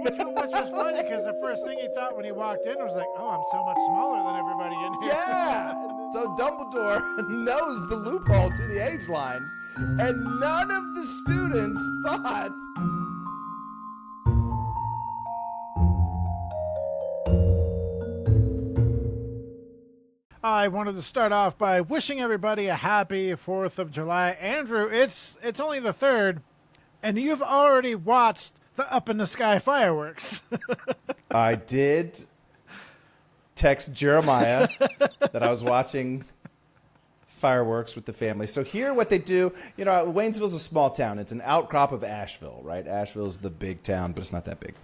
which was funny because the first thing he thought when he walked in was like, "Oh, I'm so much smaller than everybody in here." Yeah. So Dumbledore knows the loophole to the age line, and none of the students thought. I wanted to start off by wishing everybody a happy 4th of July. Andrew, it's only the 3rd, and you've already watched the Up in the Sky fireworks. I did text Jeremiah that I was watching fireworks with the family. So here what they do, Waynesville's a small town. It's an outcrop of Asheville, right? Asheville's the big town, but it's not that big.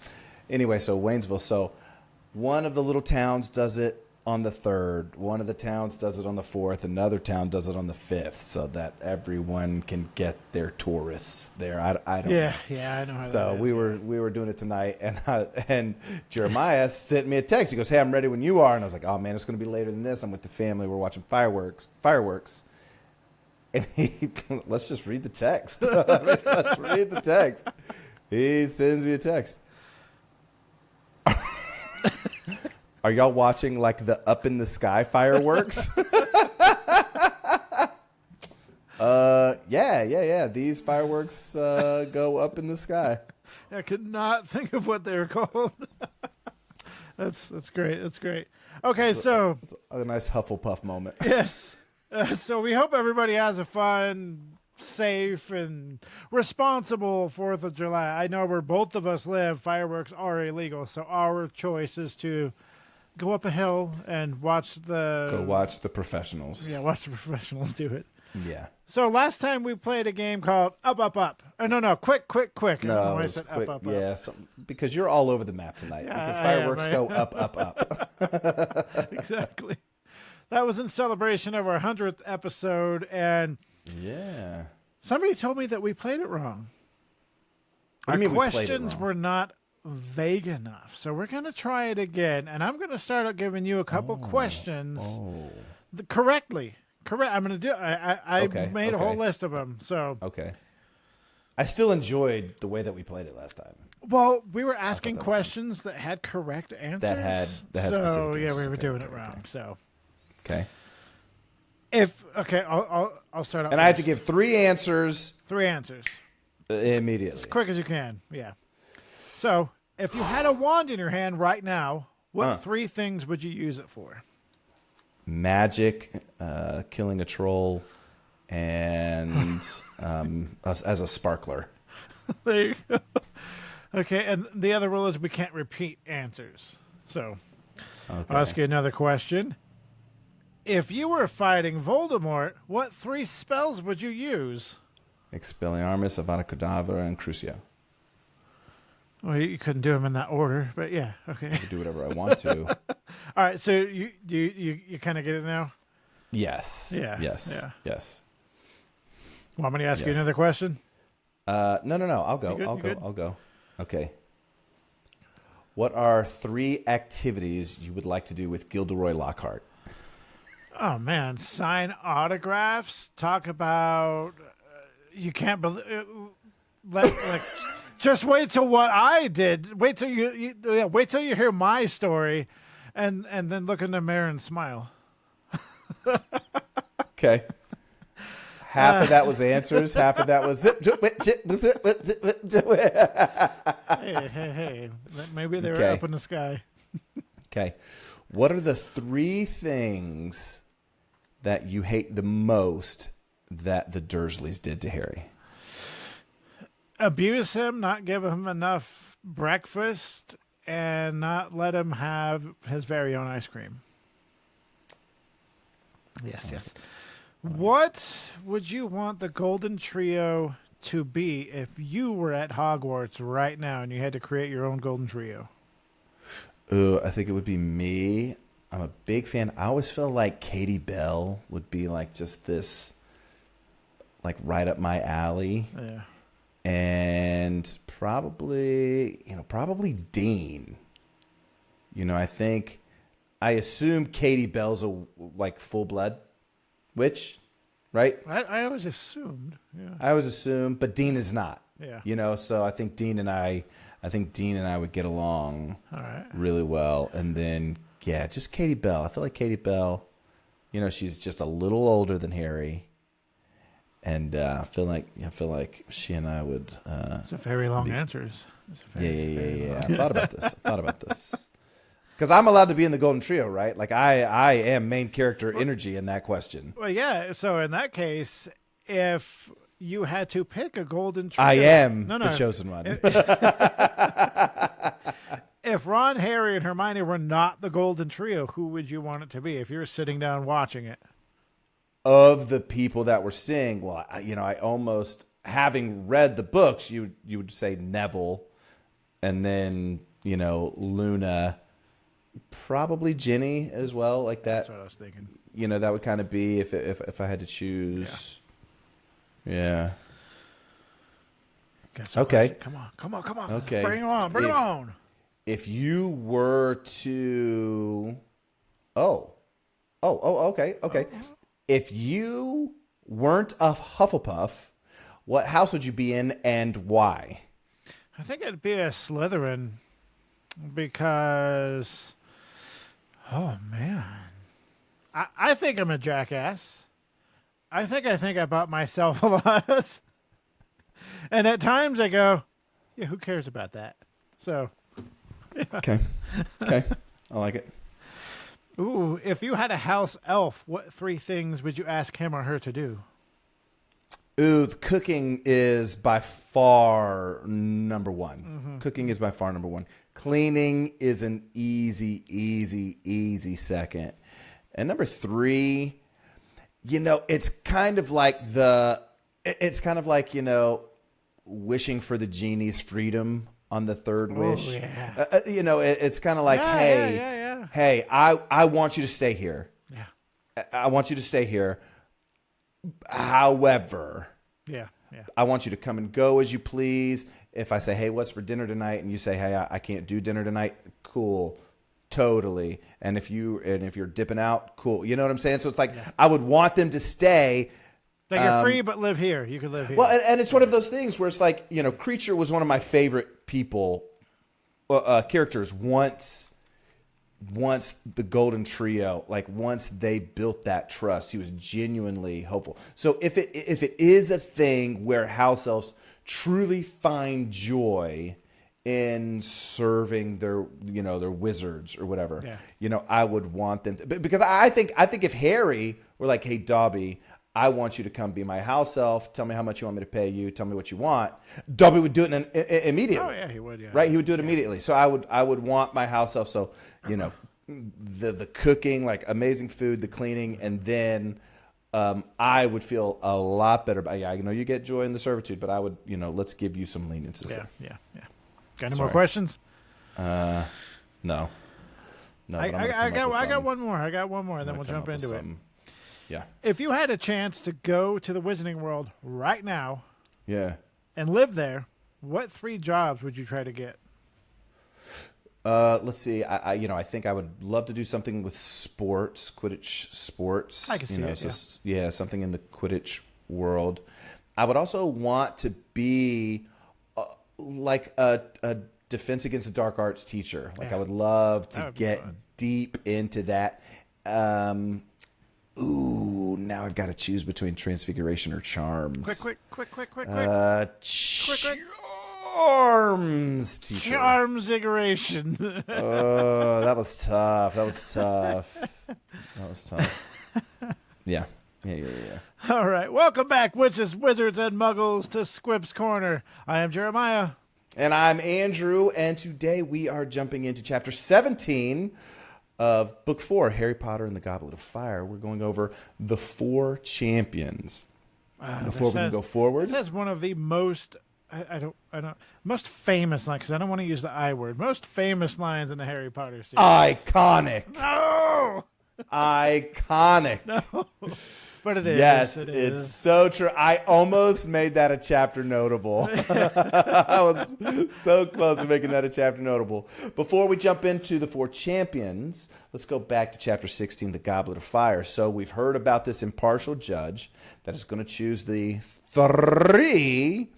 Anyway, so Waynesville. So one of the little towns does it on the 3rd. One of the towns does it on the 4th. Another town does it on the 5th, so that everyone can get their tourists there. I don't know. Yeah, I know how So that is. we were doing it tonight, and Jeremiah sent me a text. He goes, "Hey, I'm ready when you are." And I was like, "Oh man, it's going to be later than this. I'm with the family. We're watching fireworks." And let's just read the text. Let's read the text. He sends me a text. Are y'all watching like the Up in the Sky fireworks? Yeah. These fireworks go up in the sky. I could not think of what they were called. That's great. That's great. Okay, so It's a nice Hufflepuff moment. yes. So we hope everybody has a fun, safe, and responsible 4th of July. I know where both of us live, fireworks are illegal, so our choice is to go up a hill and watch Go watch the professionals. Yeah, watch the professionals do it. Yeah. So last time we played a game called Up, Up, Up. Oh, no, quick. I don't know No, why I it's said quick. Up, Up, Yeah, Up. because you're all over the map tonight. Yeah, because I am, fireworks right? go up, up, up. Exactly. That was in celebration of our 100th episode, and Yeah. somebody told me that we played it wrong. What Our do you mean we played it questions wrong? were not vague enough, so we're going to try it again, and I'm going to start out giving you a couple questions correctly. Correct. I'm going to do. I Okay, made a okay. whole list of them. So, Okay. I still enjoyed the way that we played it last time. well, we were asking that was questions that had correct answers. That had so specific yeah, answers. we were Okay, doing okay, it wrong. okay. So, Okay. I'll start out. And I had to give 3 answers 3 answers immediately. as quick as you can. Yeah. So, if you had a wand in your hand right now, what 3 things would you use it for? Magic, killing a troll, and as a sparkler. There you go. Okay, and the other rule is we can't repeat answers. So, Okay. I'll ask you another question. If you were fighting Voldemort, what 3 spells would you use? Expelliarmus, Avada Kedavra, and Crucio. Well, you couldn't do them in that order, but yeah, okay. I can do whatever I want to. All right, so you kind of get it now? Yes. Yeah, Yes. yeah. Yes. Want me to ask you Yes. another question? No. I'll go. You good? I'll You go. good? I'll go. Okay. What are 3 activities you would like to do with Gilderoy Lockhart? Oh, man. Sign autographs, talk about... you can't believe... like, just wait till what I did. Wait till wait till you hear my story, and then look in the mirror and smile. Okay. Half of that was answers. Half of that was. Hey. Maybe they were Okay. up in the sky. Okay. What are the 3 things that you hate the most that the Dursleys did to Harry? Abuse him, not give him enough breakfast, and not let him have his very own ice cream. Yes. What would you want the Golden Trio to be if you were at Hogwarts right now and you had to create your own Golden Trio? I think it would be me. I'm a big fan. I always feel like Katie Bell would be like just this, like right up my alley. Yeah. And probably Dean. I assume Katie Bell's a like full blood witch, right? I always assumed. Yeah. I always assume, but Dean is not. Yeah. So I think Dean and I I think Dean and I would get along All right. really well. And then, yeah, just Katie Bell. I feel like Katie Bell, she's just a little older than Harry. And I feel like she and I would. It's a very long answers. Yeah. I thought about this. Because I'm allowed to be in the Golden Trio, right? Like I am main character energy in that question. Well, yeah. So in that case, if you had to pick a Golden Trio, I am the chosen one. If Ron, Harry, and Hermione were not the Golden Trio, who would you want it to be if you were sitting down watching it? Of the people that were seeing, well, I almost, having read the books, you would say Neville, and then Luna. Probably Ginny as well, like that. That's what I was thinking. That would kind of be if I had to choose. Yeah. Okay. Come on. Okay. Bring it on. If you were to, okay. If you weren't a Hufflepuff, what house would you be in and why? I think it'd be a Slytherin because. Oh, man. I think I'm a jackass. I think about myself a lot. And at times I go, yeah, who cares about that? So. Yeah. Okay. I like it. Ooh, if you had a house elf, what 3 things would you ask him or her to do? Ooh, cooking is by far number one. Mm-hmm. Cooking is by far number one. Cleaning is an easy second. And number 3, it's kind of like wishing for the genie's freedom on the third wish. Yeah. It's kind of like, hey, I want you to stay here. Yeah. I want you to stay here. However, yeah. I want you to come and go as you please. If I say, hey, what's for dinner tonight? And you say, hey, I can't do dinner tonight. Cool. Totally. And if you're dipping out, cool. You know what I'm saying? So it's like, I would want them to stay. Like you're free, but live here. You could live here. Well, and it's one of those things where it's like, Creature was one of my favorite characters once the Golden Trio, like once they built that trust, he was genuinely hopeful. So if it is a thing where house elves truly find joy in serving their wizards or whatever, I would want them to, because I think if Harry were like, hey, Dobby, I want you to come be my house elf. Tell me how much you want me to pay you. Tell me what you want. Dobby would do it immediately. Oh yeah, he would. Yeah. Right, he would do it immediately. So I would want my house elf. So the cooking, like amazing food, the cleaning, and then I would feel a lot better. I know you get joy in the servitude, but I would let's give you some leniency. Yeah. Got any more questions? No. I got one more. And then we'll jump into it. Yeah. If you had a chance to go to the Wizarding World right now, and live there, what 3 jobs would you try to get? Let's see. I think I would love to do something with sports, Quidditch sports. I can see it. Something in the Quidditch world. I would also want to be like a defense against the dark arts teacher. Like I would love to get deep into that. Now I've got to choose between transfiguration or charms. Quick. Charms teacher. Charmsiguration. Oh, that was tough. Yeah. All right. Welcome back, witches, wizards, and muggles, to Squib's Corner. I am Jeremiah. And I'm Andrew, and today we are jumping into Chapter 17 of Book 4, Harry Potter and the Goblet of Fire. We're going over the 4 champions. Before we can go forward, this has one of the most most famous lines, because I don't want to use the I word. Most famous lines in the Harry Potter series. Iconic. No. Iconic. No. But it is. Yes, it's so true. I almost made that a chapter notable. I was so close to making that a chapter notable. Before we jump into the 4 champions, let's go back to Chapter 16, the Goblet of Fire. So we've heard about this impartial judge that is going to choose the 3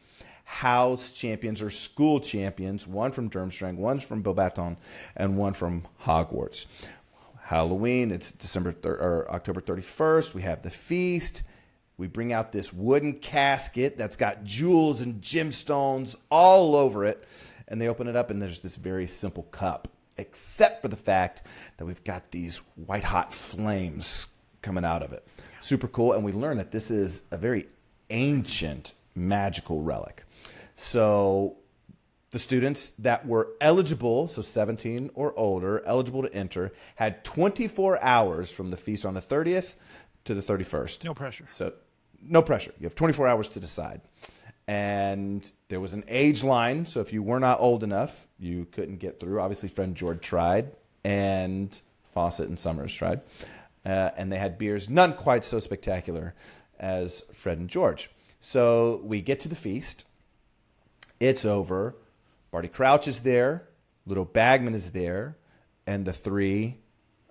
house champions or school champions, one from Durmstrang, one from Beauxbaton, and one from Hogwarts. Halloween, it's October 31st. We have the feast. We bring out this wooden casket that's got jewels and gemstones all over it. And they open it up, and there's this very simple cup, except for the fact that we've got these white-hot flames coming out of it. Super cool. And we learn that this is a very ancient magical relic. So the students that were eligible, so 17 or older, eligible to enter, had 24 hours from the feast on the 30th to the 31st. No pressure. So no pressure. You have 24 hours to decide. And there was an age line, so if you were not old enough, you couldn't get through. Obviously, Fred George tried, and Fawcett and Summers tried. And they had beers, none quite so spectacular as Fred and George. So we get to the feast. It's over. Barty Crouch is there. Little Bagman is there. And the three,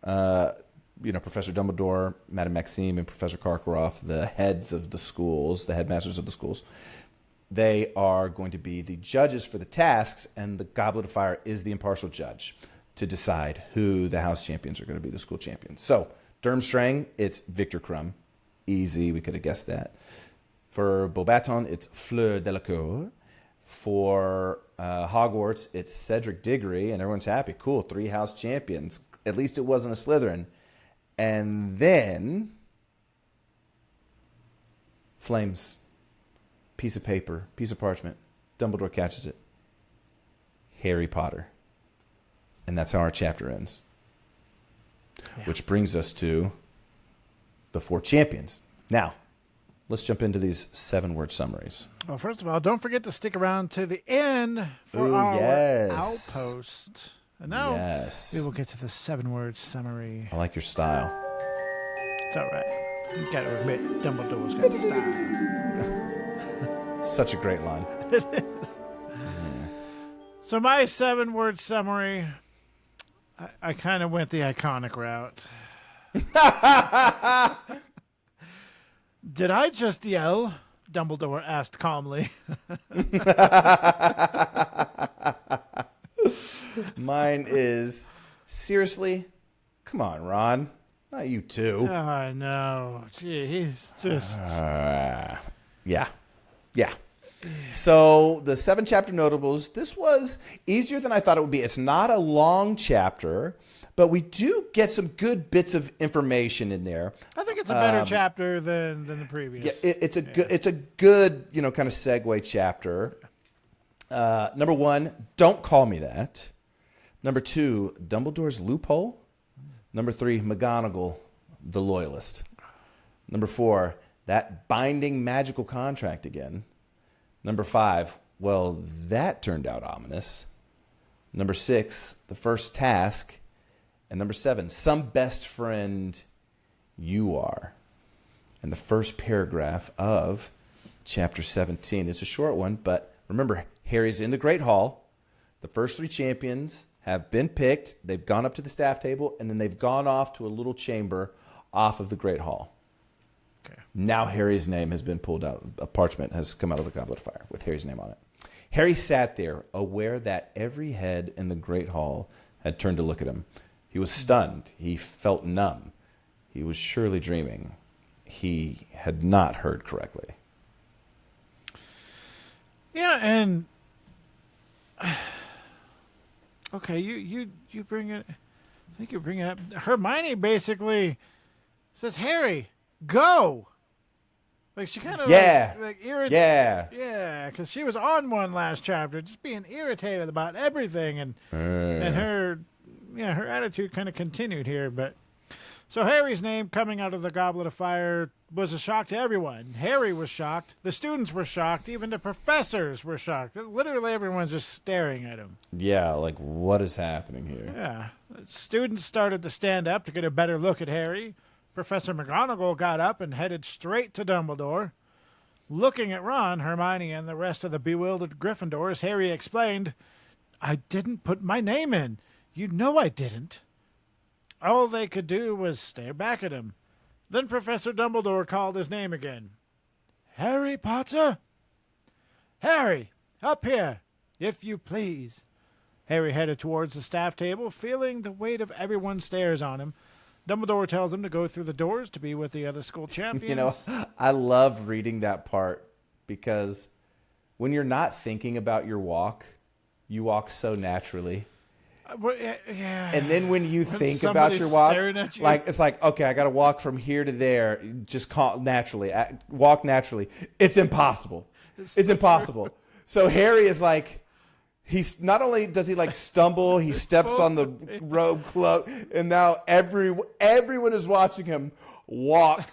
Professor Dumbledore, Madame Maxime, and Professor Karkaroff, the heads of the schools, the headmasters of the schools, they are going to be the judges for the tasks, and the Goblet of Fire is the impartial judge to decide who the house champions are going to be, the school champions. So, Durmstrang, it's Victor Crumb. Easy, we could have guessed that. For Beauxbaton, it's Fleur Delacour. For Hogwarts, it's Cedric Diggory, and everyone's happy. Cool, 3 house champions. At least it wasn't a Slytherin. And then, flames. Piece of paper, piece of parchment. Dumbledore catches it. Harry Potter. And that's how our chapter ends. Yeah. Which brings us to the 4 champions. Now, let's jump into these 7-word summaries. Well, first of all, don't forget to stick around to the end for our outpost. And now we will get to the 7-word summary. I like your style. It's all right. You got to admit, Dumbledore's got style. Such a great line. It is. Yeah. So my 7-word summary, I kind of went the iconic route. Did I just yell? Dumbledore asked calmly. Mine is, seriously? Come on, Ron. Not you too. Oh, I know. Gee, he's just... Yeah. So the 7 chapter notables, this was easier than I thought it would be. It's not a long chapter, but we do get some good bits of information in there. I think it's a better chapter than the previous. Yeah, it's a good kind of segue chapter. Number 1, don't call me that. Number 2, Dumbledore's loophole. Number 3, McGonagall, the loyalist. Number 4, that binding magical contract again. Number 5, well, that turned out ominous. Number 6, the first task. And number 7, some best friend you are. And the first paragraph of chapter 17 is a short one, but remember, Harry's in the Great Hall. The first 3 champions have been picked. They've gone up to the staff table, and then they've gone off to a little chamber off of the Great Hall. Okay. Now Harry's name has been pulled out. A parchment has come out of the Goblet of Fire with Harry's name on it. Harry sat there, aware that every head in the Great Hall had turned to look at him. He was stunned. He felt numb. He was surely dreaming. He had not heard correctly. Yeah, and okay, you bring it. I think you bring it up. Hermione basically says, "Harry, go." Like she kind of like irritated. Yeah, because she was on one last chapter, just being irritated about everything, and her attitude kind of continued here. But so Harry's name coming out of the Goblet of Fire was a shock to everyone. Harry was shocked. The students were shocked. Even the professors were shocked. Literally everyone's just staring at him. Yeah, like what is happening here? Yeah, students started to stand up to get a better look at Harry. Professor McGonagall got up and headed straight to Dumbledore. Looking at Ron, Hermione, and the rest of the bewildered Gryffindors, Harry explained, "I didn't put my name in. You know I didn't." All they could do was stare back at him. Then Professor Dumbledore called his name again. "Harry Potter? Harry, up here, if you please. Harry headed towards the staff table, feeling the weight of everyone's stares on him. Dumbledore tells him to go through the doors to be with the other school champions. You know, I love reading that part because when you're not thinking about your walk, you walk so naturally. Yeah. And then when you think about your walk, like it's like, okay, I got to walk from here to there, just naturally, walk naturally. It's impossible. It's impossible. So Harry is like, he's not only does he like stumble, he steps on the robe cloak, and now everyone is watching him walk,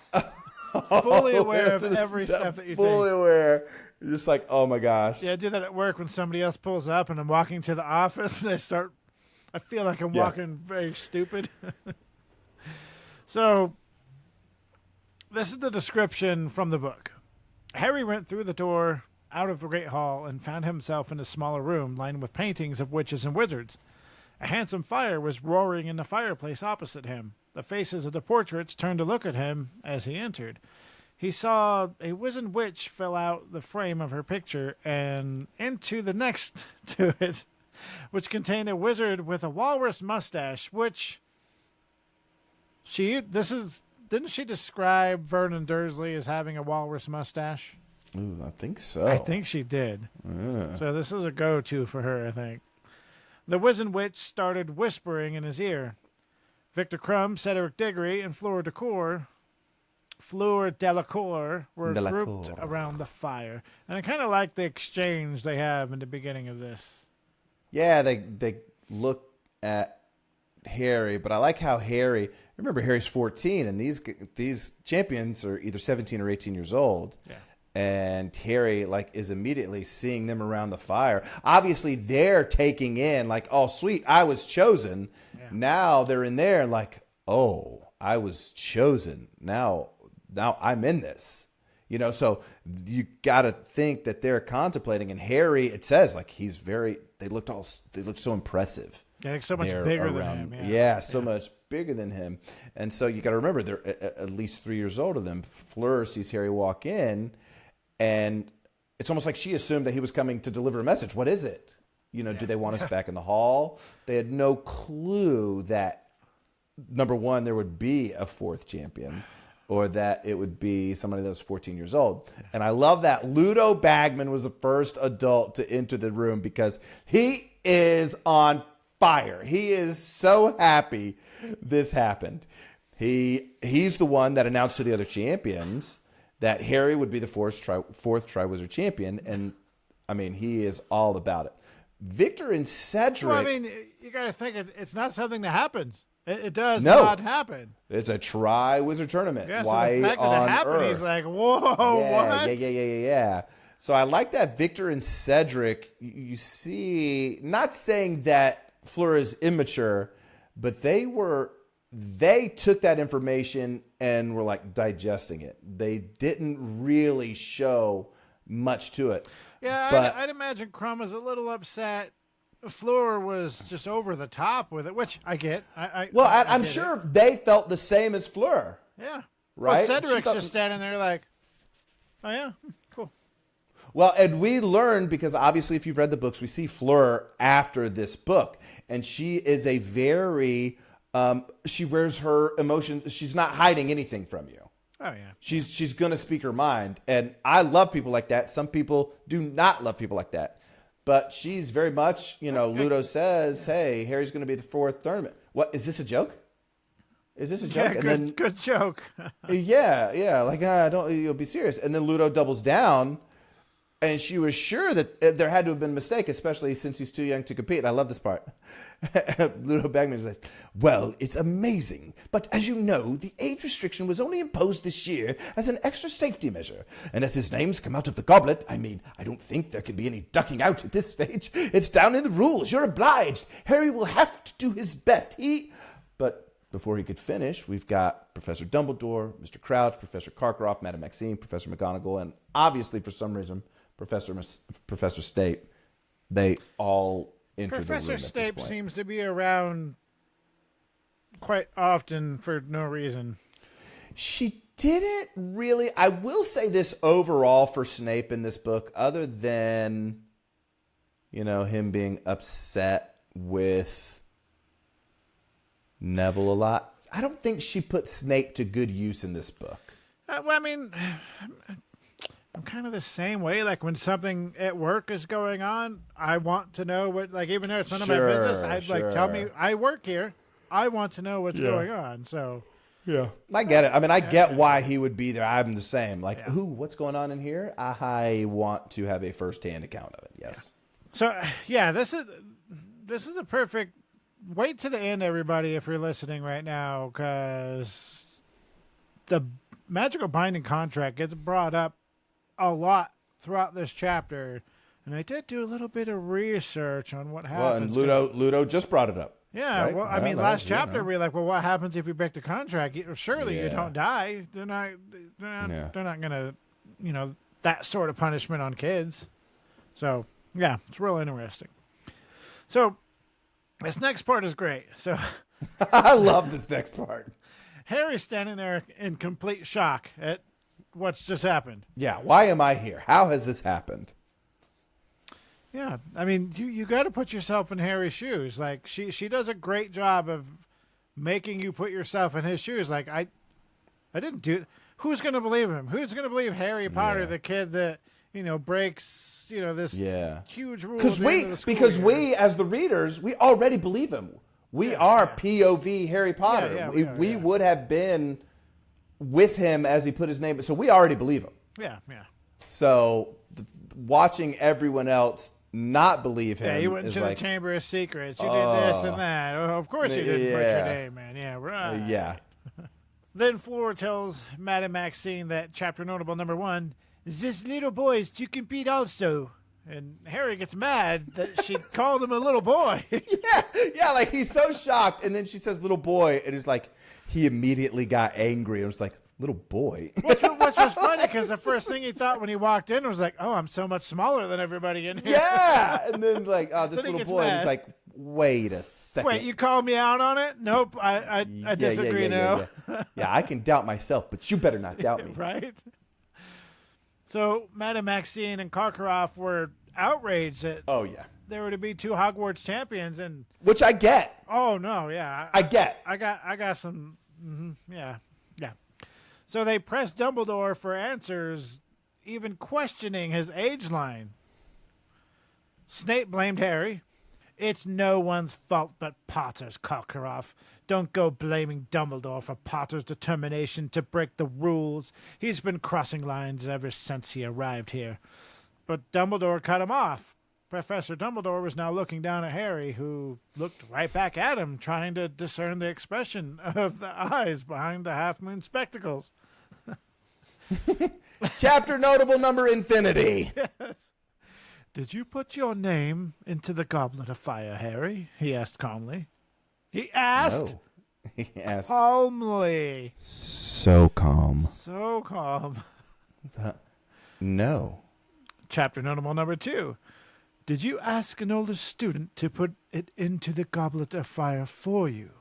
fully aware of every step that you fully take. Aware. You're just like, oh my gosh. Yeah, I do that at work when somebody else pulls up and I'm walking to the office and I feel like I'm walking very stupid. So, this is the description from the book. Harry went through the door out of the Great Hall and found himself in a smaller room lined with paintings of witches and wizards. A handsome fire was roaring in the fireplace opposite him. The faces of the portraits turned to look at him as he entered. He saw a wizened witch fill out the frame of her picture and into the next to it, which contained a wizard with a walrus mustache, which didn't she describe Vernon Dursley as having a walrus mustache? Ooh, I think so. I think she did. So this is a go-to for her, I think. The wizened witch started whispering in his ear. Victor Crumb, Cedric Diggory, and Fleur Delacour were grouped around the fire. And I kind of like the exchange they have in the beginning of this. Yeah, they look at Harry, but I like how remember Harry's 14, and these champions are either 17 or 18 years old. Yeah. And Harry is immediately seeing them around the fire. Obviously, they're taking in oh, sweet, I was chosen. Yeah. Now they're in there like, oh, I was chosen. Now I'm in this. So you got to think that they're contemplating. And Harry, it says they look so impressive. Yeah, so much bigger than him. Yeah, so much bigger than him. And so you got to remember they're at least 3 years older than him. Fleur sees Harry walk in. And it's almost like she assumed that he was coming to deliver a message. What is it? Do they want us back in the hall? They had no clue that, number one, there would be a fourth champion or that it would be somebody that was 14 years old. And I love that Ludo Bagman was the first adult to enter the room because he is on fire. He is so happy this happened. He's the one that announced to the other champions that Harry would be the fourth Triwizard champion, and I mean, he is all about it. Victor and Cedric. Well, I mean, you got to think it's not something that happens. It does not happen. It's a Triwizard tournament. Yeah, Why so the fact that it happened, he's like, whoa, what? Yeah. So I like that Victor and Cedric, you see, not saying that Fleur is immature, but they took that information and were digesting it. They didn't really show much to it. Yeah, but I'd imagine Crumb was a little upset. Fleur was just over the top with it, which I get. I'm sure they felt the same as Fleur. Yeah. Right? Well, Cedric's just standing there like, oh, yeah, cool. Well, and we learned, because obviously if you've read the books, we see Fleur after this book. And she is a very... she wears her emotions. She's not hiding anything from you. Oh, yeah. She's going to speak her mind. And I love people like that. Some people do not love people like that. But she's very much, Ludo says, hey, Harry's going to be the fourth tournament. What, is this a joke? Is this a joke? Yeah, good joke. yeah. You'll be serious. And then Ludo doubles down. And she was sure that there had to have been a mistake, especially since he's too young to compete. I love this part. Ludo Bagman is like, well, it's amazing. But as you know, the age restriction was only imposed this year as an extra safety measure. And as his name's come out of the goblet, I don't think there can be any ducking out at this stage. It's down in the rules. You're obliged. Harry will have to do his best. But before he could finish, we've got Professor Dumbledore, Mr. Crouch, Professor Karkaroff, Madame Maxime, Professor McGonagall, and obviously, for some reason, Professor Snape. They all enter the room at this point. Professor Snape seems to be around quite often for no reason. She didn't really. I will say this overall for Snape in this book, other than, him being upset with Neville a lot, I don't think she put Snape to good use in this book. Well, I mean, I'm kind of the same way. Like when something at work is going on, I want to know what, like, even though it's none of my business, like, tell me, I work here. I want to know what's going on. So, yeah, I get it. I mean, I get why he would be there. I'm the same. Like, what's going on in here? I want to have a firsthand account of it. Yes. So, this is a perfect. Wait to the end, everybody, if you're listening right now, because the magical binding contract gets brought up a lot throughout this chapter, and I did do a little bit of research on what happens. Well, and Ludo just brought it up. Yeah, right? Well, I mean, last chapter we were like, well, what happens if you break the contract? Surely you don't die. They're not gonna, that sort of punishment on kids. So yeah, it's real interesting. So this next part is great. So I love this next part. Harry's standing there in complete shock at what's just happened. Yeah, why am I here? How has this happened? Yeah, I mean, you got to put yourself in Harry's shoes. Like, she does a great job of making you put yourself in his shoes. Like, I didn't do. Who's going to believe him? Who's going to believe Harry Potter, the kid that breaks this huge rule? Because we as the readers, we already believe him. We are POV Harry Potter. We would have been with him as he put his name, so we already believe him. Yeah. So watching everyone else not believe him. Yeah, you went into the Chamber of Secrets. You did this and that. Oh, of course you didn't put your name, man. Yeah, right. Yeah. Then Fleur tells Madame Maxine that chapter notable number 1, this little boy is to compete also. And Harry gets mad that she called him a little boy. yeah, like he's so shocked. And then she says little boy, and it's like he immediately got angry and was like, little boy. Which was funny because the first thing he thought when he walked in was like, oh, I'm so much smaller than everybody in here. Yeah. And then like, oh, this little boy. And he's like, wait a second. Wait, you called me out on it? Nope. I disagree now. Yeah, I can doubt myself, but you better not doubt me. Right? So Madame Maxine and Karkaroff were outraged that there were to be 2 Hogwarts champions, and which I get. Oh no, yeah. I get. I got some yeah. So they pressed Dumbledore for answers, even questioning his age line. Snape blamed Harry. It's no one's fault but Potter's, Karkaroff. Don't go blaming Dumbledore for Potter's determination to break the rules. He's been crossing lines ever since he arrived here. But Dumbledore cut him off. Professor Dumbledore was now looking down at Harry, who looked right back at him, trying to discern the expression of the eyes behind the half-moon spectacles. Chapter notable number infinity. Yes. Did you put your name into the Goblet of Fire, Harry? He asked calmly. He asked? No. He asked. Calmly. So calm. So calm. No. Chapter notable number 2. Did you ask an older student to put it into the Goblet of Fire for you?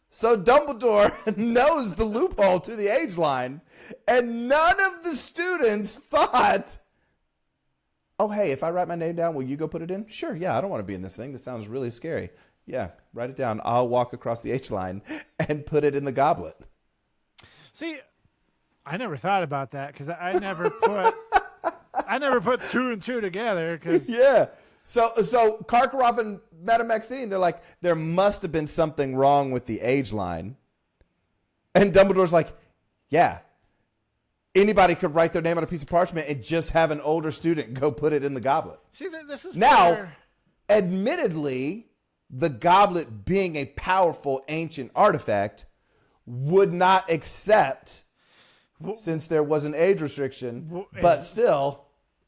So Dumbledore knows the loophole to the age line, and none of the students thought, oh, hey, if I write my name down, will you go put it in? Sure, yeah, I don't want to be in this thing. This sounds really scary. Yeah, write it down. I'll walk across the H line and put it in the goblet. See, I never thought about that because I never put 2 and 2 together. Cause... Yeah. So Karkaroff and Madame Maxine, they're like, there must have been something wrong with the age line. And Dumbledore's like, yeah. Anybody could write their name on a piece of parchment and just have an older student go put it in the goblet. See, this is now, where... admittedly, the goblet being a powerful ancient artifact would not accept, since there was an age restriction, but still...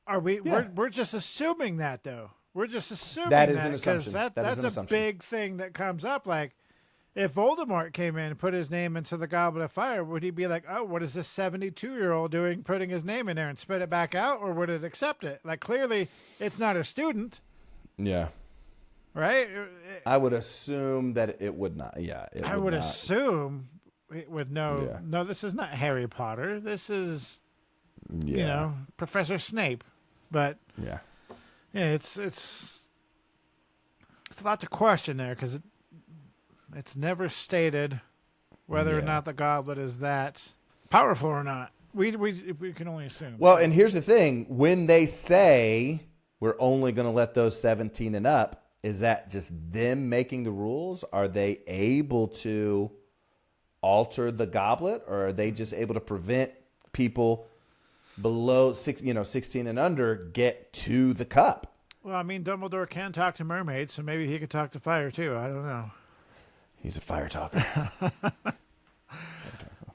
We're just assuming that, though. We're just assuming that is an assumption. That's a big thing that comes up. Like, if Voldemort came in and put his name into the Goblet of Fire, would he be like, oh, what is this 72-year-old doing putting his name in there and spit it back out, or would it accept it? Like, clearly, it's not a student. Yeah. Right? I would assume that it would not. Yeah, I would assume. would know. Yeah. No, this is not Harry Potter. This is Yeah. Professor Snape. But Yeah. yeah, it's a lot to question there because it's never stated whether or not the goblet is that powerful or not. We can only assume. Well, and here's the thing: when they say we're only going to let those 17 and up, is that just them making the rules? Are they able to alter the goblet, or are they just able to prevent people below 16 and under get to the cup? Well, I mean, Dumbledore can talk to mermaids, so maybe he could talk to fire too. I don't know. He's a fire talker.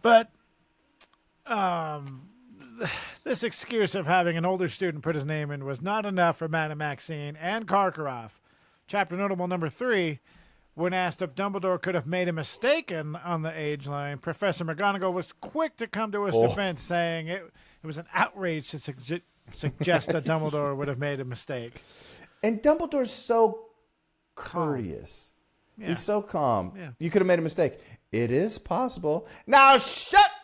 But this excuse of having an older student put his name in was not enough for Madame Maxine and Karkaroff. Chapter Notable number 3, when asked if Dumbledore could have made a mistake on the age line, Professor McGonagall was quick to come to his defense, saying it was an outrage to suggest that Dumbledore would have made a mistake. And Dumbledore's so courteous. Yeah. He's so calm. Yeah. You could have made a mistake. It is possible. Now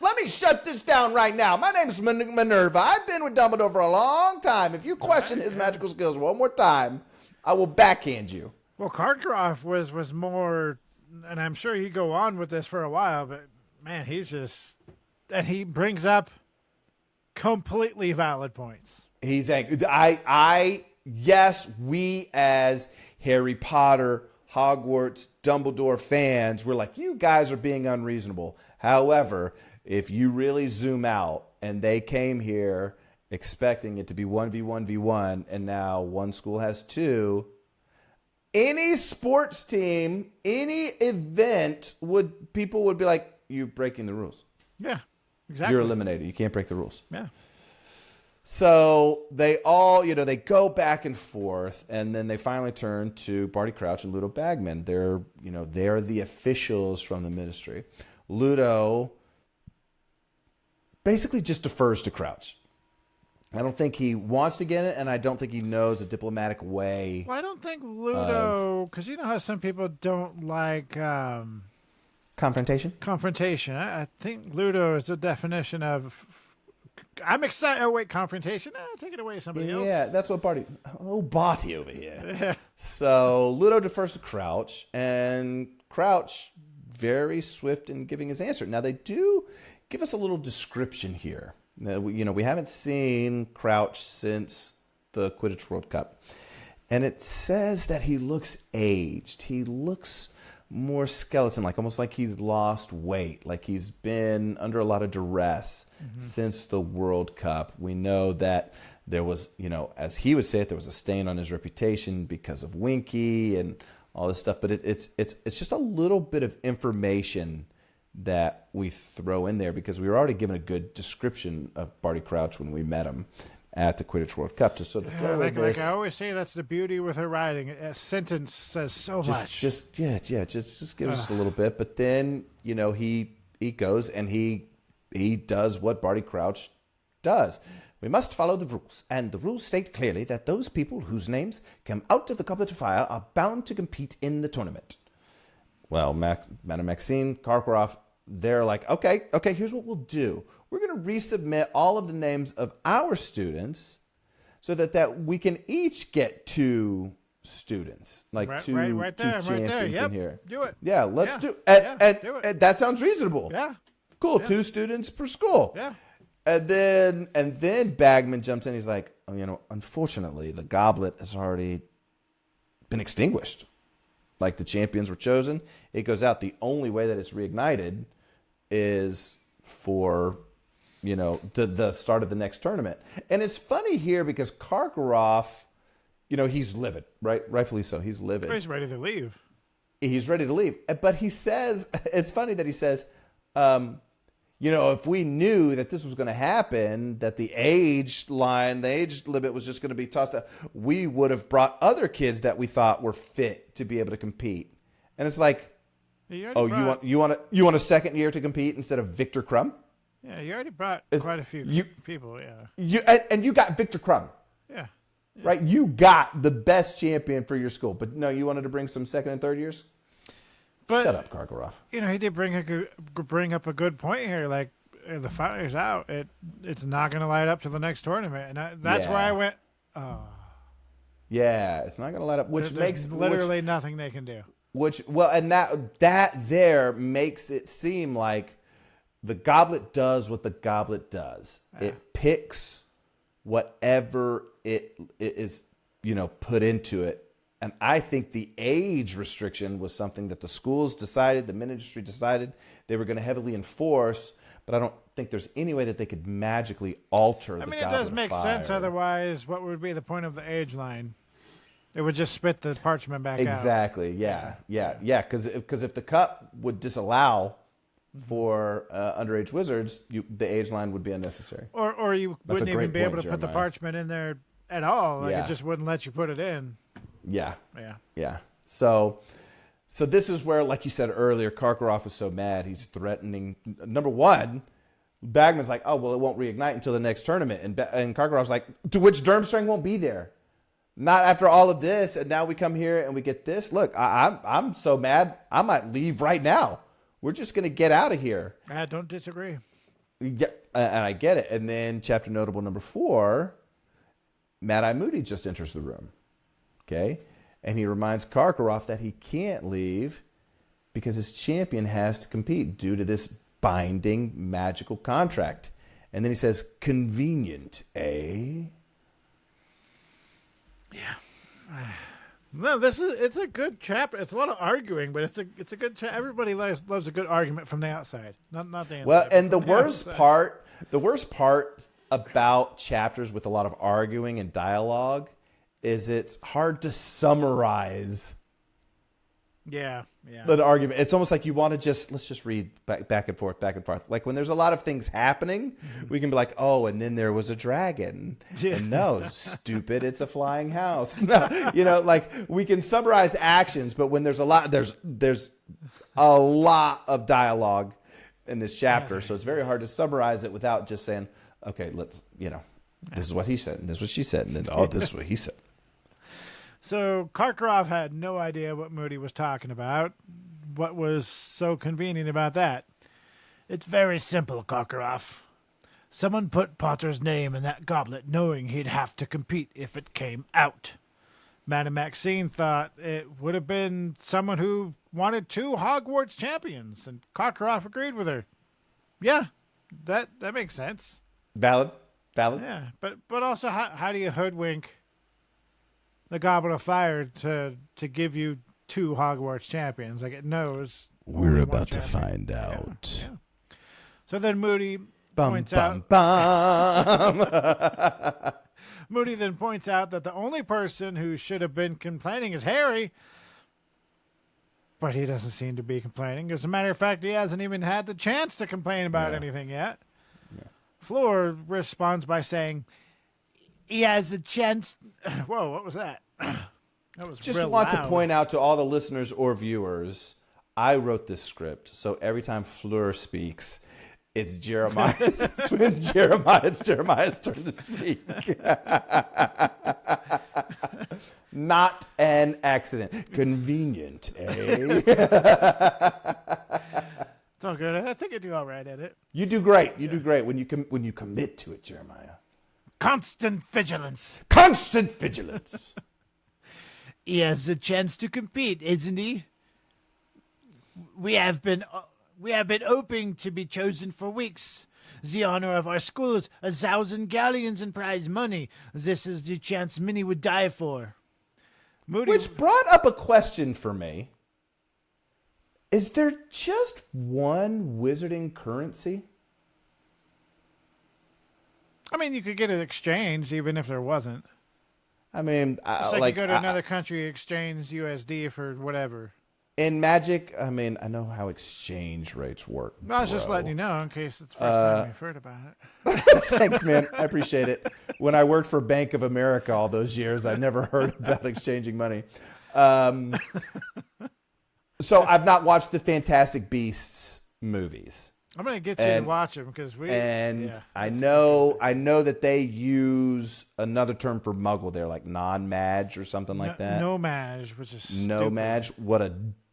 let me shut this down right now. My name's Minerva. I've been with Dumbledore for a long time. If you question his magical skills one more time, I will backhand you. Well, Karkaroff was more, and I'm sure he'd go on with this for a while, but man, and he brings up completely valid points. He's angry. Yes, we as Harry Potter, Hogwarts, Dumbledore fans, we're like, you guys are being unreasonable. However, if you really zoom out and they came here expecting it to be 1v1v1 and now one school has 2, any sports team, any event people would be like, you're breaking the rules. Yeah, exactly. You're eliminated. You can't break the rules. Yeah. So they all, they go back and forth, and then they finally turn to Barty Crouch and Ludo Bagman. They're the officials from the ministry. Ludo basically just defers to Crouch. I don't think he wants to get it, and I don't think he knows a diplomatic way. Well, I don't think Ludo, because you know how some people don't like Confrontation? confrontation. I think Ludo is the definition of, I'm excited. Oh, wait, confrontation? Take it away, somebody else. Yeah, that's what Barty over here. Yeah. So Ludo defers to Crouch, and Crouch, very swift in giving his answer. Now, they do give us a little description here. We haven't seen Crouch since the Quidditch World Cup. And it says that he looks aged. He looks more skeleton-like, almost like he's lost weight, like he's been under a lot of duress since the World Cup. We know that there was, as he would say it, there was a stain on his reputation because of Winky and all this stuff. But it's just a little bit of information that we throw in there because we were already given a good description of Barty Crouch when we met him at the Quidditch World Cup. Just sort of throw like this. I always say, that's the beauty with her writing. A sentence says so much. Just give us a little bit. But then, he goes and he does what Barty Crouch does. We must follow the rules, and the rules state clearly that those people whose names come out of the Goblet of Fire are bound to compete in the tournament. Well, Madame Maxine, Karkaroff, they're like, okay, here's what we'll do. We're going to resubmit all of the names of our students so that we can each get 2 students, like two champions Yep. in here. Do it. Yeah, let's do Do it. it. And that sounds reasonable. Yeah. Cool, Yeah. 2 students per school. Yeah. And then Bagman jumps in. He's like, unfortunately, the goblet has already been extinguished. Like the champions were chosen, it goes out. The only way that it's reignited is for, the start of the next tournament. And it's funny here because Karkaroff, he's livid, right? Rightfully so. He's livid. He's ready to leave. He's ready to leave. But he says, it's funny that he says, if we knew that this was going to happen, that the age limit was just going to be tossed out, we would have brought other kids that we thought were fit to be able to compete. And it's like, you want a second year to compete instead of Victor Crumb? Yeah, you already brought quite a few people. Yeah. You got Victor Crumb. Yeah. Right? You got the best champion for your school. But no, you wanted to bring some second and third years? But, shut up, Karkaroff. He did bring up a good point here. Like, the fire's out. It's not going to light up to the next tournament. And that's where I went, oh. Yeah, it's not going to light up, which makes literally nothing they can do. And that there makes it seem like the goblet does what the goblet does. Yeah. It picks whatever it is, put into it. And I think the age restriction was something that the schools decided, the ministry decided they were going to heavily enforce. But I don't think there's any way that they could magically alter the Goblet of Fire. It does make sense. Otherwise, what would be the point of the age line? It would just spit the parchment back out. Exactly. Yeah. Because if the cup would disallow for underage wizards, the age line would be unnecessary. Or you wouldn't even be able to put the parchment in there at all. Like, it just wouldn't let you put it in. Yeah. So this is where, like you said earlier, Karkaroff was so mad. He's threatening. Number one, Bagman's like, oh, well, it won't reignite until the next tournament. And Karkaroff's like, to which Durmstrang won't be there. Not after all of this. And now we come here and we get this. Look, I'm so mad, I might leave right now. We're just going to get out of here. I don't disagree. Yeah, and I get it. And then chapter notable number 4, Mad-Eye Moody just enters the room. Okay? And he reminds Karkaroff that he can't leave because his champion has to compete due to this binding magical contract. And then he says, convenient, eh? Yeah. No, it's a good chapter. It's a lot of arguing, but it's a good chapter. Everybody loves a good argument from the outside, not the inside. Well, and the worst part about chapters with a lot of arguing and dialogue is it's hard to summarize. Yeah. The argument. It's almost like you want to let's just read back and forth. Like when there's a lot of things happening, we can be like, oh, and then there was a dragon. Yeah. And no, stupid, it's a flying house. No, like we can summarize actions, but when there's a lot of dialogue in this chapter, so it's very hard to summarize it without just saying, okay, let's, this is what he said, and this is what she said, and then this is what he said. So Karkaroff had no idea what Moody was talking about. What was so convenient about that? It's very simple, Karkaroff. Someone put Potter's name in that goblet knowing he'd have to compete if it came out. Madame Maxine thought it would have been someone who wanted 2 Hogwarts champions, and Karkaroff agreed with her. Yeah, that makes sense. Valid. Yeah, but also, how do you hoodwink the Goblet of Fire to give you 2 Hogwarts champions? Like, it knows. We're about to find out. Yeah. So then Moody points out. Moody then points out that the only person who should have been complaining is Harry. But he doesn't seem to be complaining. As a matter of fact, he hasn't even had the chance to complain about anything yet. Yeah. Fleur responds by saying, he has a chance. Whoa, what was that? That was just real want loud. To point out to all the listeners or viewers, I wrote this script, so every time Fleur speaks, it's Jeremiah. It's when it's Jeremiah's turn to speak. Not an accident. Convenient, eh? It's all good. I think I do all right at it. You do great. You do great when you commit to it, Jeremiah. Constant vigilance. Constant vigilance. He has a chance to compete, isn't he? We have been hoping to be chosen for weeks. The honor of our school is 1,000 galleons in prize money. This is the chance many would die for. Moody, which brought up a question for me. Is there just one wizarding currency? I mean, you could get it exchanged even if there wasn't. I mean, it's like you go to another country, exchange USD for whatever. In Magic, I mean, I know how exchange rates work. I was just letting you know in case it's the first time you've heard about it. Thanks, man. I appreciate it. When I worked for Bank of America all those years, I never heard about exchanging money. So I've not watched the Fantastic Beasts movies. I'm gonna get you to watch them because I know that they use another term for Muggle there, like non-Mage or something like that. No Mage, which is no Mage. What a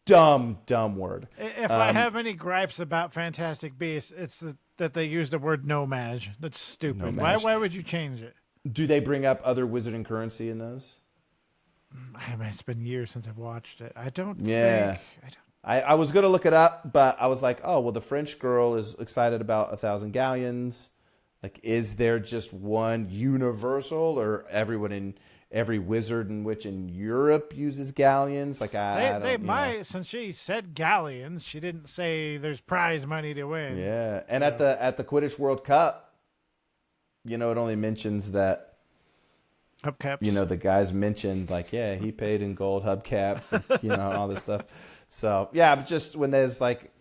dumb word. If I have any gripes about Fantastic Beasts, it's that they use the word nomage. That's stupid. Why would you change it? Do they bring up other wizarding currency in those? I mean, it's been years since I've watched it. I don't Yeah. think... I was going to look it up, but I was like, oh, well, the French girl is excited about 1,000 galleons. Like, is there just one universal, or every wizard in Europe uses galleons? Like, they might, since she said galleons, she didn't say there's prize money to win. Yeah, and at the Quidditch World Cup, it only mentions that. Hubcaps. The guys mentioned, like, yeah, he paid in gold hubcaps, and, and all this stuff. So, yeah, but just when there's like,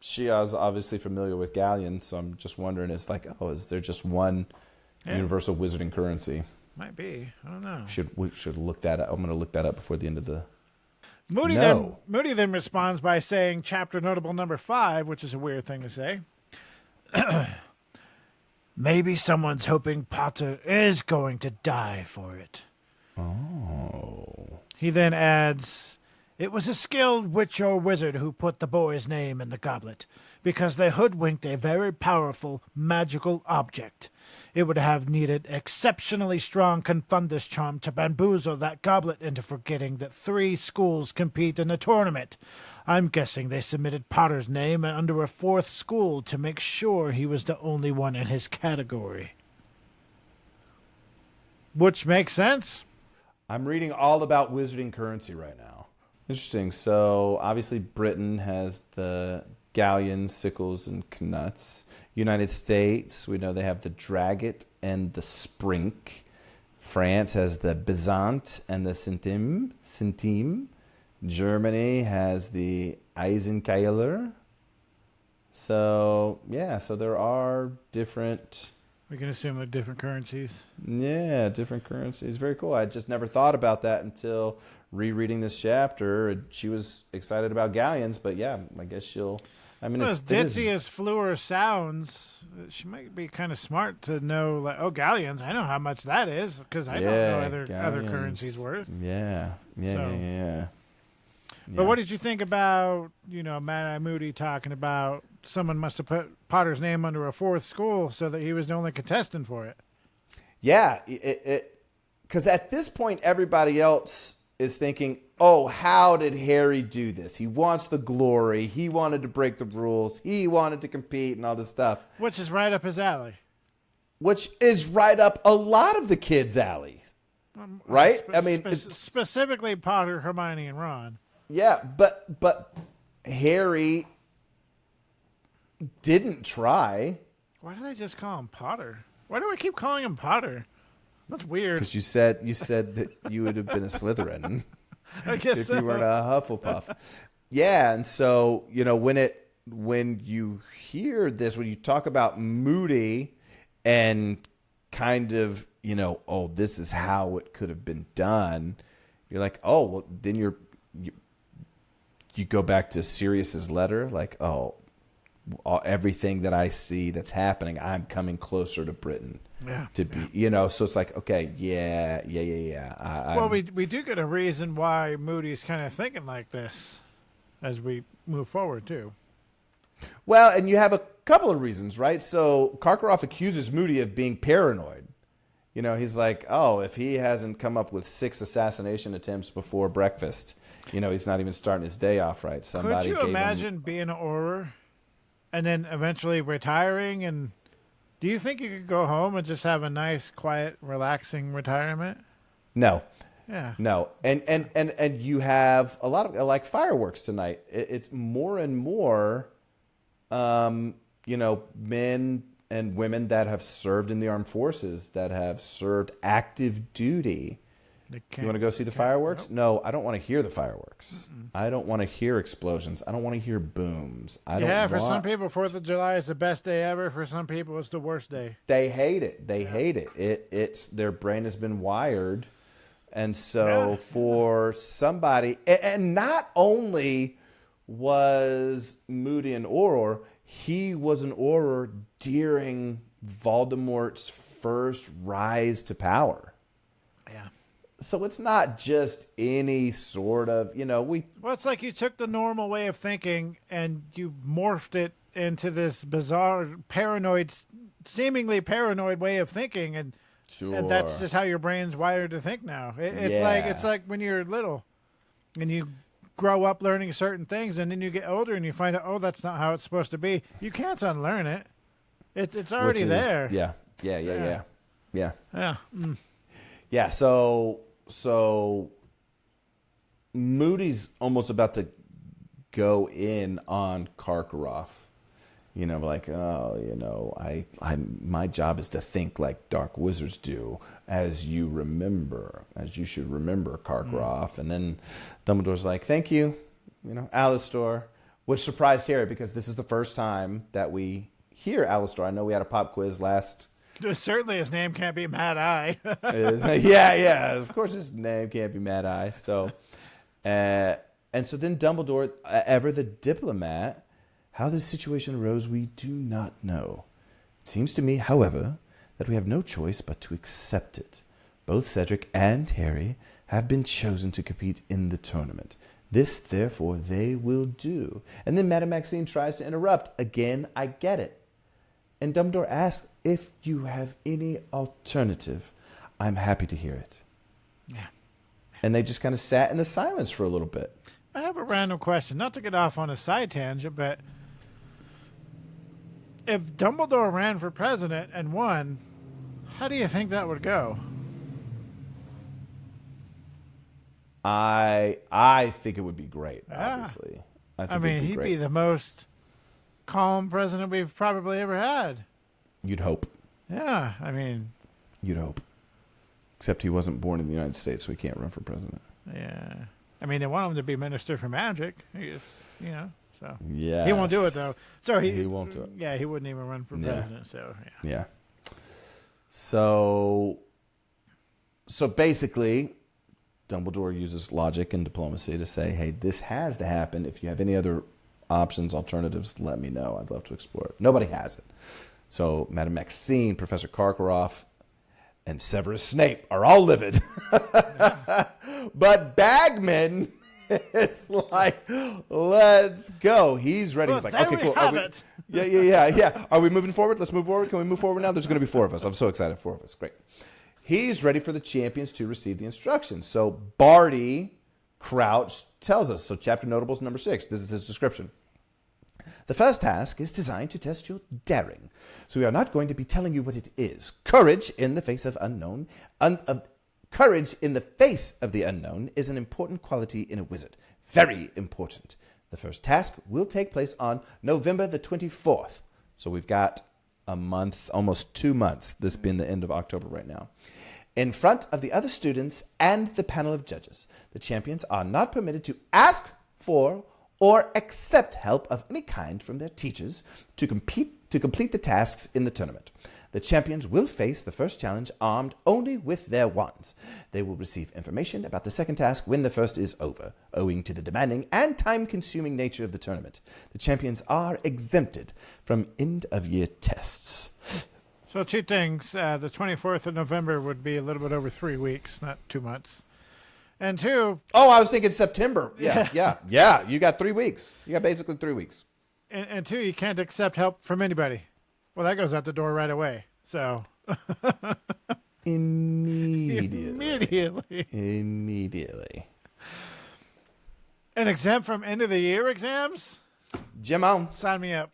she was obviously familiar with galleons, so I'm just wondering, is there just one universal wizarding currency? Might be. I don't know. We should look that up. I'm going to look that up before the end of the... Moody then responds by saying chapter notable number 5, which is a weird thing to say. Maybe someone's hoping Potter is going to die for it. Oh. He then adds, it was a skilled witch or wizard who put the boy's name in the goblet, because they hoodwinked a very powerful magical object. It would have needed exceptionally strong confundus charm to bamboozle that goblet into forgetting that 3 schools compete in a tournament. I'm guessing they submitted Potter's name under a 4th school to make sure he was the only one in his category. Which makes sense. I'm reading all about wizarding currency right now. Interesting. So, obviously, Britain has the galleons, sickles, and knuts. United States, we know they have the dragget and the sprink. France has the bezant and the centime. Germany has the Eisenkeiler. So, yeah, so there are different... We can assume they're different currencies. Yeah, different currencies. Very cool. I just never thought about that until rereading this chapter. She was excited about galleons, but yeah, I guess she'll... as ditzy as Fleur sounds, she might be kind of smart to know, like, galleons, I know how much that is, because I don't know other currencies worth. Yeah. But what did you think about, Mad-Eye Moody talking about someone must have put Potter's name under a 4th school so that he was the only contestant for it? Yeah, because at this point, everybody else is thinking, oh, how did Harry do this? He wants the glory. He wanted to break the rules. He wanted to compete and all this stuff. Which is right up his alley. Which is right up a lot of the kids' alleys. Right? Specifically Potter, Hermione, and Ron. Yeah, but Harry didn't try. Why did I just call him Potter? Why do I keep calling him Potter? That's weird. Because you said that you would have been a Slytherin. I guess if you weren't a Hufflepuff. Yeah, and so, when you hear this, when you talk about Moody and kind of, this is how it could have been done, you're like, oh, well, then you go back to Sirius's letter, like, everything that I see that's happening, I'm coming closer to Britain. To be, so it's like, okay, yeah. We do get a reason why Moody's kind of thinking like this as we move forward, too. Well, and you have a couple of reasons, right? So Karkaroff accuses Moody of being paranoid. He's like, if he hasn't come up with 6 assassination attempts before breakfast, he's not even starting his day off right. Could you imagine being an Auror and then eventually retiring? And do you think you could go home and just have a nice, quiet, relaxing retirement? No. Yeah. No. And you have a lot of, like, fireworks tonight. It's more and more, men and women that have served in the armed forces, that have served active duty. You want to go see the fireworks? Nope. No, I don't want to hear the fireworks. Mm-mm. I don't want to hear explosions. I don't want to hear booms. For some people, 4th of July is the best day ever. For some people, it's the worst day. They hate it. They hate it. It's their brain has been wired. And so for somebody, and not only was Moody an Auror, he was an Auror during Voldemort's first rise to power. Yeah. So it's not just any sort of, Well, it's like you took the normal way of thinking and you morphed it into this bizarre, seemingly paranoid way of thinking, and that's just how your brain's wired to think now. It's like when you're little, and you grow up learning certain things, and then you get older and you find out, oh, that's not how it's supposed to be. You can't unlearn it. It's already there. Yeah. Yeah. Mm. Yeah. So Moody's almost about to go in on Karkaroff. My job is to think like dark wizards do, as you should remember, Karkaroff. And then Dumbledore's like, thank you, Alastor, which surprised Harry because this is the first time that we hear Alastor. I know we had a pop quiz last. Certainly his name can't be Mad Eye. yeah. Of course his name can't be Mad Eye. So, and so then Dumbledore, ever the diplomat, how this situation arose we do not know. It seems to me, however, that we have no choice but to accept it. Both Cedric and Harry have been chosen to compete in the tournament. This, therefore, they will do. And then Madame Maxine tries to interrupt. Again, I get it. And Dumbledore asks, if you have any alternative, I'm happy to hear it. Yeah. And they just kind of sat in the silence for a little bit. I have a random question, not to get off on a side tangent, but if Dumbledore ran for president and won, how do you think that would go? I think it would be great, obviously. I mean, he'd be the most calm president we've probably ever had. You'd hope. Yeah, I mean. You'd hope. Except he wasn't born in the United States, so he can't run for president. Yeah. I mean, they want him to be Minister for Magic. So. Yeah. He won't do it, though. So he won't do it. Yeah, he wouldn't even run for president, so, yeah. Yeah. So basically, Dumbledore uses logic and diplomacy to say, hey, this has to happen. If you have any other options, alternatives, let me know. I'd love to explore it. Nobody has it. So Madame Maxine, Professor Karkaroff, and Severus Snape are all livid. But Bagman is like, let's go. He's ready. He's like, okay, cool. Yeah. Are we moving forward? Let's move forward. Can we move forward now? There's going to be 4 of us. I'm so excited. 4 of us. Great. He's ready for the champions to receive the instructions. So Barty Crouch tells us. So Chapter Notables number 6. This is his description. The first task is designed to test your daring. So we are not going to be telling you what it is. Courage in the face of unknown. Courage in the face of the unknown is an important quality in a wizard. Very important. The first task will take place on November the 24th. So we've got a month, almost 2 months, this being the end of October right now. In front of the other students and the panel of judges, the champions are not permitted to ask for or accept help of any kind from their teachers to complete the tasks in the tournament. The champions will face the first challenge armed only with their wands. They will receive information about the second task when the first is over, owing to the demanding and time-consuming nature of the tournament. The champions are exempted from end-of-year tests. So 2 things. The 24th of November would be a little bit over 3 weeks, not 2 months. And 2... Oh, I was thinking September. Yeah. You got 3 weeks. You got basically 3 weeks. And 2, you can't accept help from anybody. Well, that goes out the door right away. So... Immediately. And exempt from end-of-the-year exams? Jim on. Sign me up.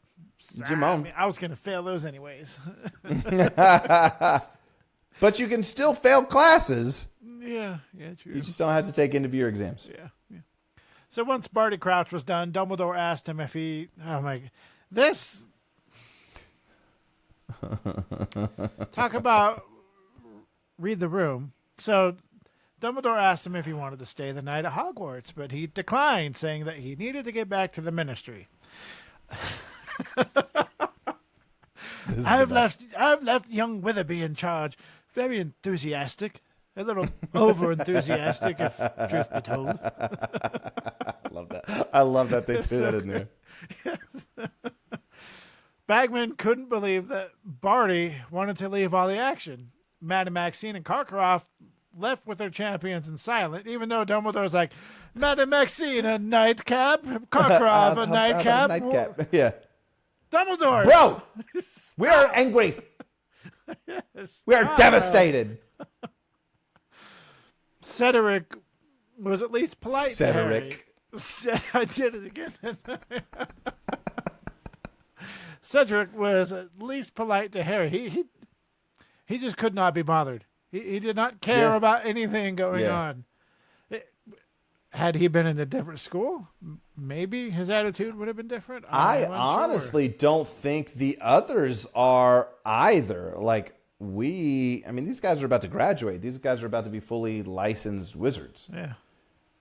I was going to fail those anyways. But you can still fail classes. Yeah, true. You just don't have to take end-of-year exams. Yeah. So once Barty Crouch was done, Dumbledore asked him if he... Oh, my... This... Talk about read the room. So Dumbledore asked him if he wanted to stay the night at Hogwarts, but he declined, saying that he needed to get back to the Ministry. I've left young Witherby in charge. Very enthusiastic. A little over-enthusiastic, if truth be told. I love that they threw that in there. Yes. Bagman couldn't believe that Barty wanted to leave all the action. Madame Maxine and Karkaroff left with their champions in silent, even though Dumbledore's like, Madame Maxine, a nightcap? Karkaroff, a nightcap? Nightcap. Yeah. Dumbledore! Bro! We are angry. We are devastated. Cedric was at least polite to Harry. Cedric. I did it again. Cedric was at least polite to Harry. He just could not be bothered. He did not care about anything going on. Had he been in a different school, maybe his attitude would have been different. I honestly don't think the others are either. Like, these guys are about to graduate. These guys are about to be fully licensed wizards. Yeah.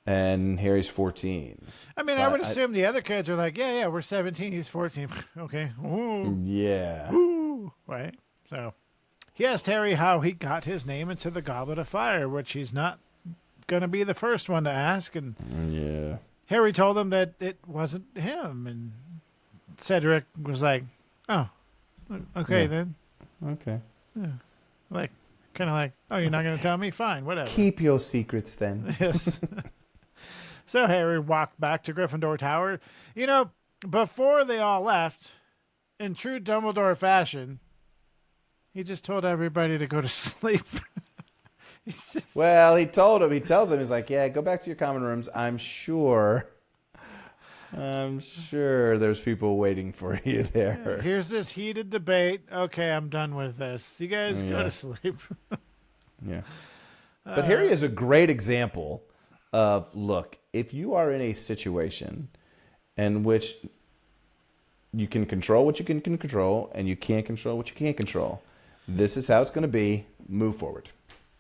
And Harry's 14. I mean, So I would assume the other kids are like, yeah, we're 17, he's 14. Okay. Ooh. Yeah. Ooh. Right. So he asked Harry how he got his name into the Goblet of Fire, which he's not going to be the first one to ask. And yeah. Harry told him that it wasn't him. And Cedric was like, oh, okay then. Okay. Yeah. Like, kind of like, oh, you're not going to tell me? Fine, whatever. Keep your secrets then. Yes. So Harry walked back to Gryffindor Tower. You know, before they all left, in true Dumbledore fashion, he just told everybody to go to sleep. Well, he tells him, he's like, yeah, go back to your common rooms. I'm sure there's people waiting for you there. Yeah, here's this heated debate. Okay, I'm done with this. You guys go to sleep. Yeah. But Harry is a great example of, look, if you are in a situation in which you can control what you can control and you can't control what you can't control, this is how it's going to be. Move forward.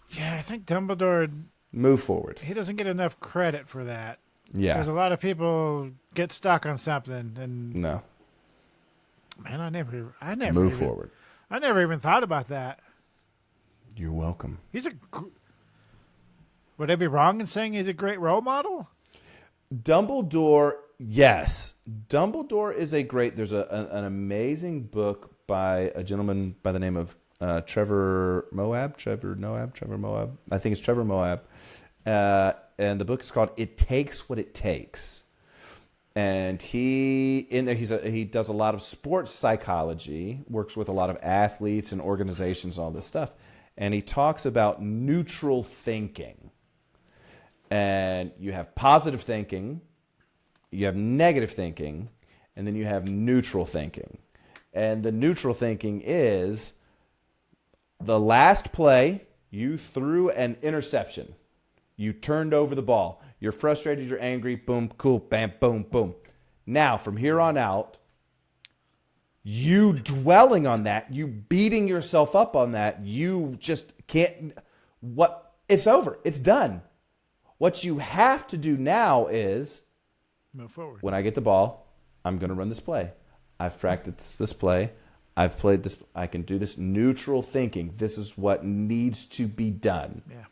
Yeah, I think Dumbledore... Move forward. He doesn't get enough credit for that. Yeah. Because a lot of people get stuck on something and... No. Man, I never Move forward. I never even thought about that. You're welcome. Would I be wrong in saying he's a great role model? Dumbledore, yes. Dumbledore is there's an amazing book by a gentleman by the name of Trevor Moab. I think it's Trevor Moab. And the book is called It Takes What It Takes. And he does a lot of sports psychology, works with a lot of athletes and organizations and all this stuff. And he talks about neutral thinking. And you have positive thinking, you have negative thinking, and then you have neutral thinking. And the neutral thinking is the last play, you threw an interception. You turned over the ball. You're frustrated, you're angry, boom, cool, bam, boom, boom. Now, from here on out, you dwelling on that, you beating yourself up on that, you just can't, it's over, it's done. What you have to do now is move forward. When I get the ball, I'm going to run this play. I've practiced this play. I've played this. I can do this. Neutral thinking. This is what needs to be done. Yeah.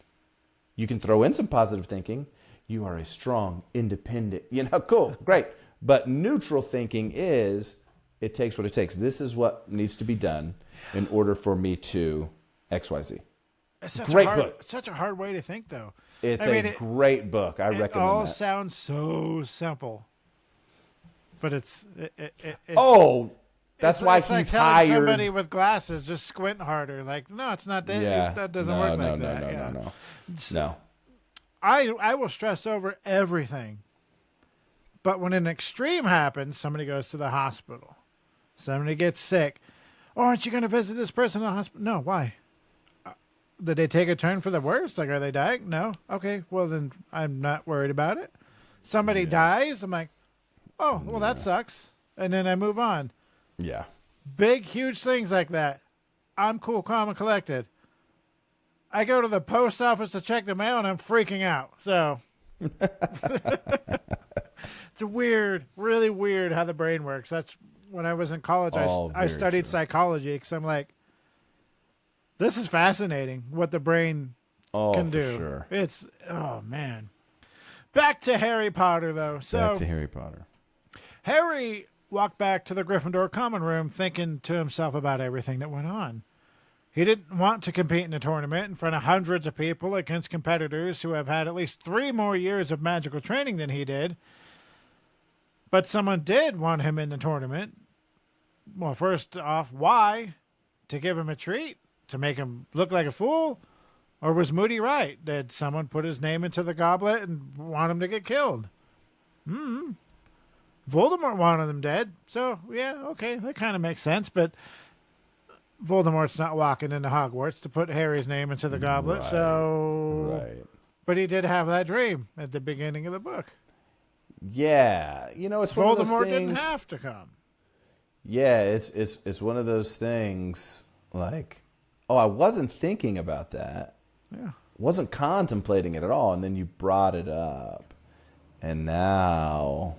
You can throw in some positive thinking. You are a strong, independent, cool, great. But neutral thinking is, it takes what it takes. This is what needs to be done in order for me to XYZ. It's Great book. It's such a hard way to think, though. It's a great book. I recommend it. It all sounds so simple, but it's that's why he's like hired somebody with glasses just squint harder. Like, no, it's not that. Yeah. That doesn't work like that. No. I will stress over everything, but when an extreme happens, somebody goes to the hospital, somebody gets sick. Oh, aren't you going to visit this person in the hospital? No, why? Did they take a turn for the worse? Like, are they dying? No. Okay, well, then I'm not worried about it. Somebody dies. I'm like, oh, well, that sucks. And then I move on. Yeah. Big, huge things like that. I'm cool, calm, and collected. I go to the post office to check the mail, and I'm freaking out. So it's really weird how the brain works. That's when I was in college. I studied psychology because I'm like, this is fascinating what the brain can do. Sure. It's, oh, man. Back to Harry Potter, though. Back to Harry Potter. Harry walked back to the Gryffindor common room thinking to himself about everything that went on. He didn't want to compete in a tournament in front of hundreds of people against competitors who have had at least 3 more years of magical training than he did. But someone did want him in the tournament. Well, first off, why? To give him a treat? To make him look like a fool? Or was Moody right? Did someone put his name into the goblet and want him to get killed? Voldemort wanted him dead. So, yeah, okay, that kind of makes sense. But Voldemort's not walking into Hogwarts to put Harry's name into the goblet. Right. But he did have that dream at the beginning of the book. Yeah. It's one of those Voldemort things. didn't have to come. Yeah, it's one of those things like, oh, I wasn't thinking about that. Yeah. Wasn't contemplating it at all, and then you brought it up. And now...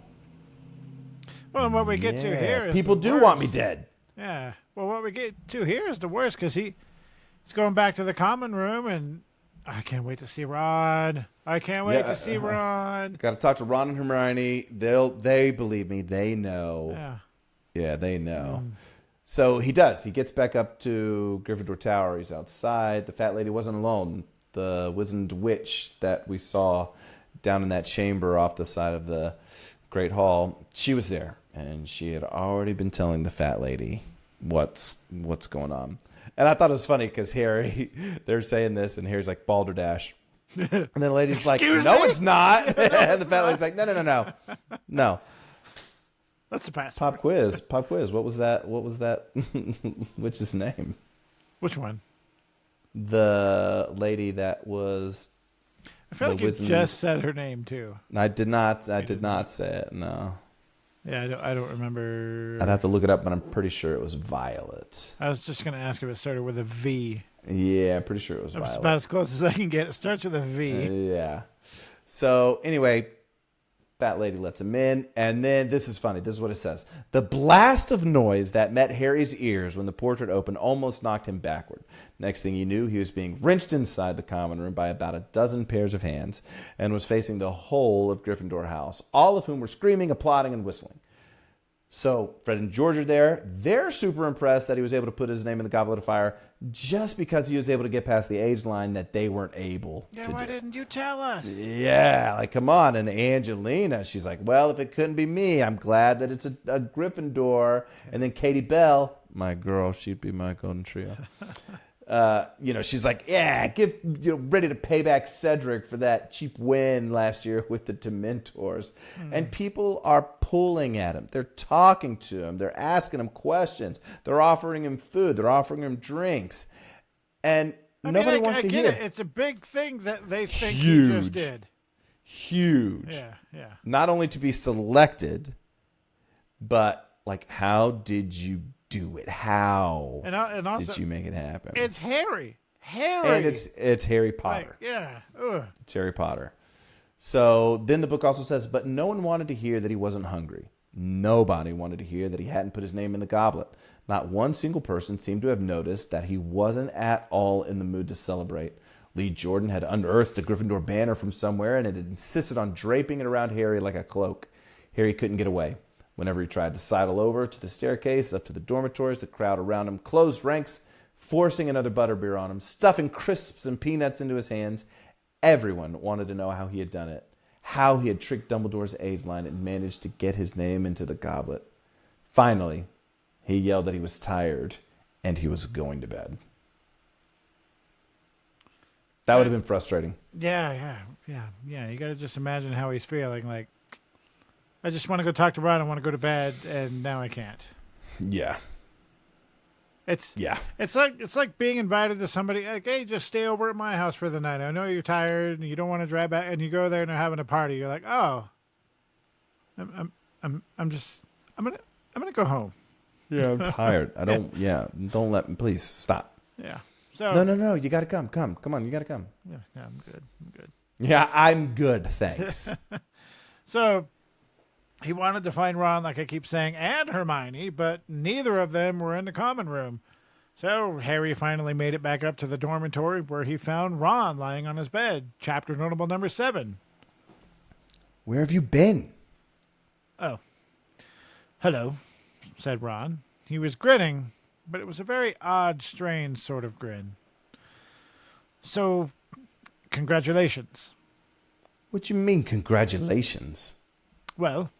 Well, and what we get to here is people do want me dead. Yeah. Well, what we get to here is the worst, because he's going back to the common room, and I can't wait to see Ron. I can't wait to see Ron. Got to talk to Ron and Hermione. They believe me. They know. Yeah. Yeah, they know. So he does. He gets back up to Gryffindor Tower. He's outside. The fat lady wasn't alone. The wizened witch that we saw down in that chamber off the side of the Great Hall, she was there. And she had already been telling the fat lady what's going on. And I thought it was funny because Harry, they're saying this, and Harry's like, balderdash. And then the lady's like, no, it's not. And the fat lady's like, no. That's the password. Pop quiz. What was that witch's name? Which one? The lady that was... I feel like you just said her name, too. I did not say it, no. Yeah, I don't remember. I'd have to look it up, but I'm pretty sure it was Violet. I was just going to ask if it started with a V. Yeah, I'm pretty sure it was Violet. It's about as close as I can get. It starts with a V. Yeah. So, anyway, fat lady lets him in, and then this is funny. This is what it says. The blast of noise that met Harry's ears when the portrait opened almost knocked him backward. Next thing he knew, he was being wrenched inside the common room by about a dozen pairs of hands and was facing the whole of Gryffindor House, all of whom were screaming, applauding, and whistling. So Fred and George are there. They're super impressed that he was able to put his name in the Goblet of Fire just because he was able to get past the age line that they weren't able to do. Why didn't you tell us? Yeah, like, come on. And Angelina, she's like, well, if it couldn't be me, I'm glad that it's a Gryffindor. And then Katie Bell, my girl, she'd be my golden trio. She's like, yeah, ready to pay back Cedric for that cheap win last year with the Dementors. And people are pulling at him. They're talking to him. They're asking him questions. They're offering him food. They're offering him drinks. And nobody wants to hear. It's a big thing that they think he just did. Huge. Yeah. Not only to be selected, but like, how did you do it? How and also, did you make it happen? It's Harry. And it's Harry Potter. Ugh. It's Harry Potter. So then the book also says, but no one wanted to hear that he wasn't hungry. Nobody wanted to hear that he hadn't put his name in the goblet. Not one single person seemed to have noticed that he wasn't at all in the mood to celebrate. Lee Jordan had unearthed the Gryffindor banner from somewhere and had insisted on draping it around Harry like a cloak. Harry couldn't get away. Whenever he tried to sidle over to the staircase up to the dormitories, the crowd around him closed ranks, forcing another butterbeer on him, stuffing crisps and peanuts into his hands. Everyone wanted to know how he had done it, how he had tricked Dumbledore's age line and managed to get his name into the goblet. Finally, he yelled that he was tired and he was going to bed. That would have been frustrating. Yeah. You got to just imagine how he's feeling. Like, I just want to go talk to Ron. I want to go to bed, and now I can't. Yeah. It's like being invited to somebody. Like, hey, just stay over at my house for the night. I know you're tired and you don't want to drive back, and you go there and they're having a party. You're like, oh, I'm gonna go home. Yeah, I'm tired. I don't. Yeah, don't let me. Please stop. Yeah. So no. You got to come. Come on. You got to come. Yeah, I'm good. Yeah, I'm good. Thanks. So he wanted to find Ron, like I keep saying, and Hermione, but neither of them were in the common room. So Harry finally made it back up to the dormitory where he found Ron lying on his bed. Chapter notable number 7. Where have you been? Oh. Hello, said Ron. He was grinning, but it was a very odd, strange sort of grin. So, congratulations. What you mean, congratulations? Well,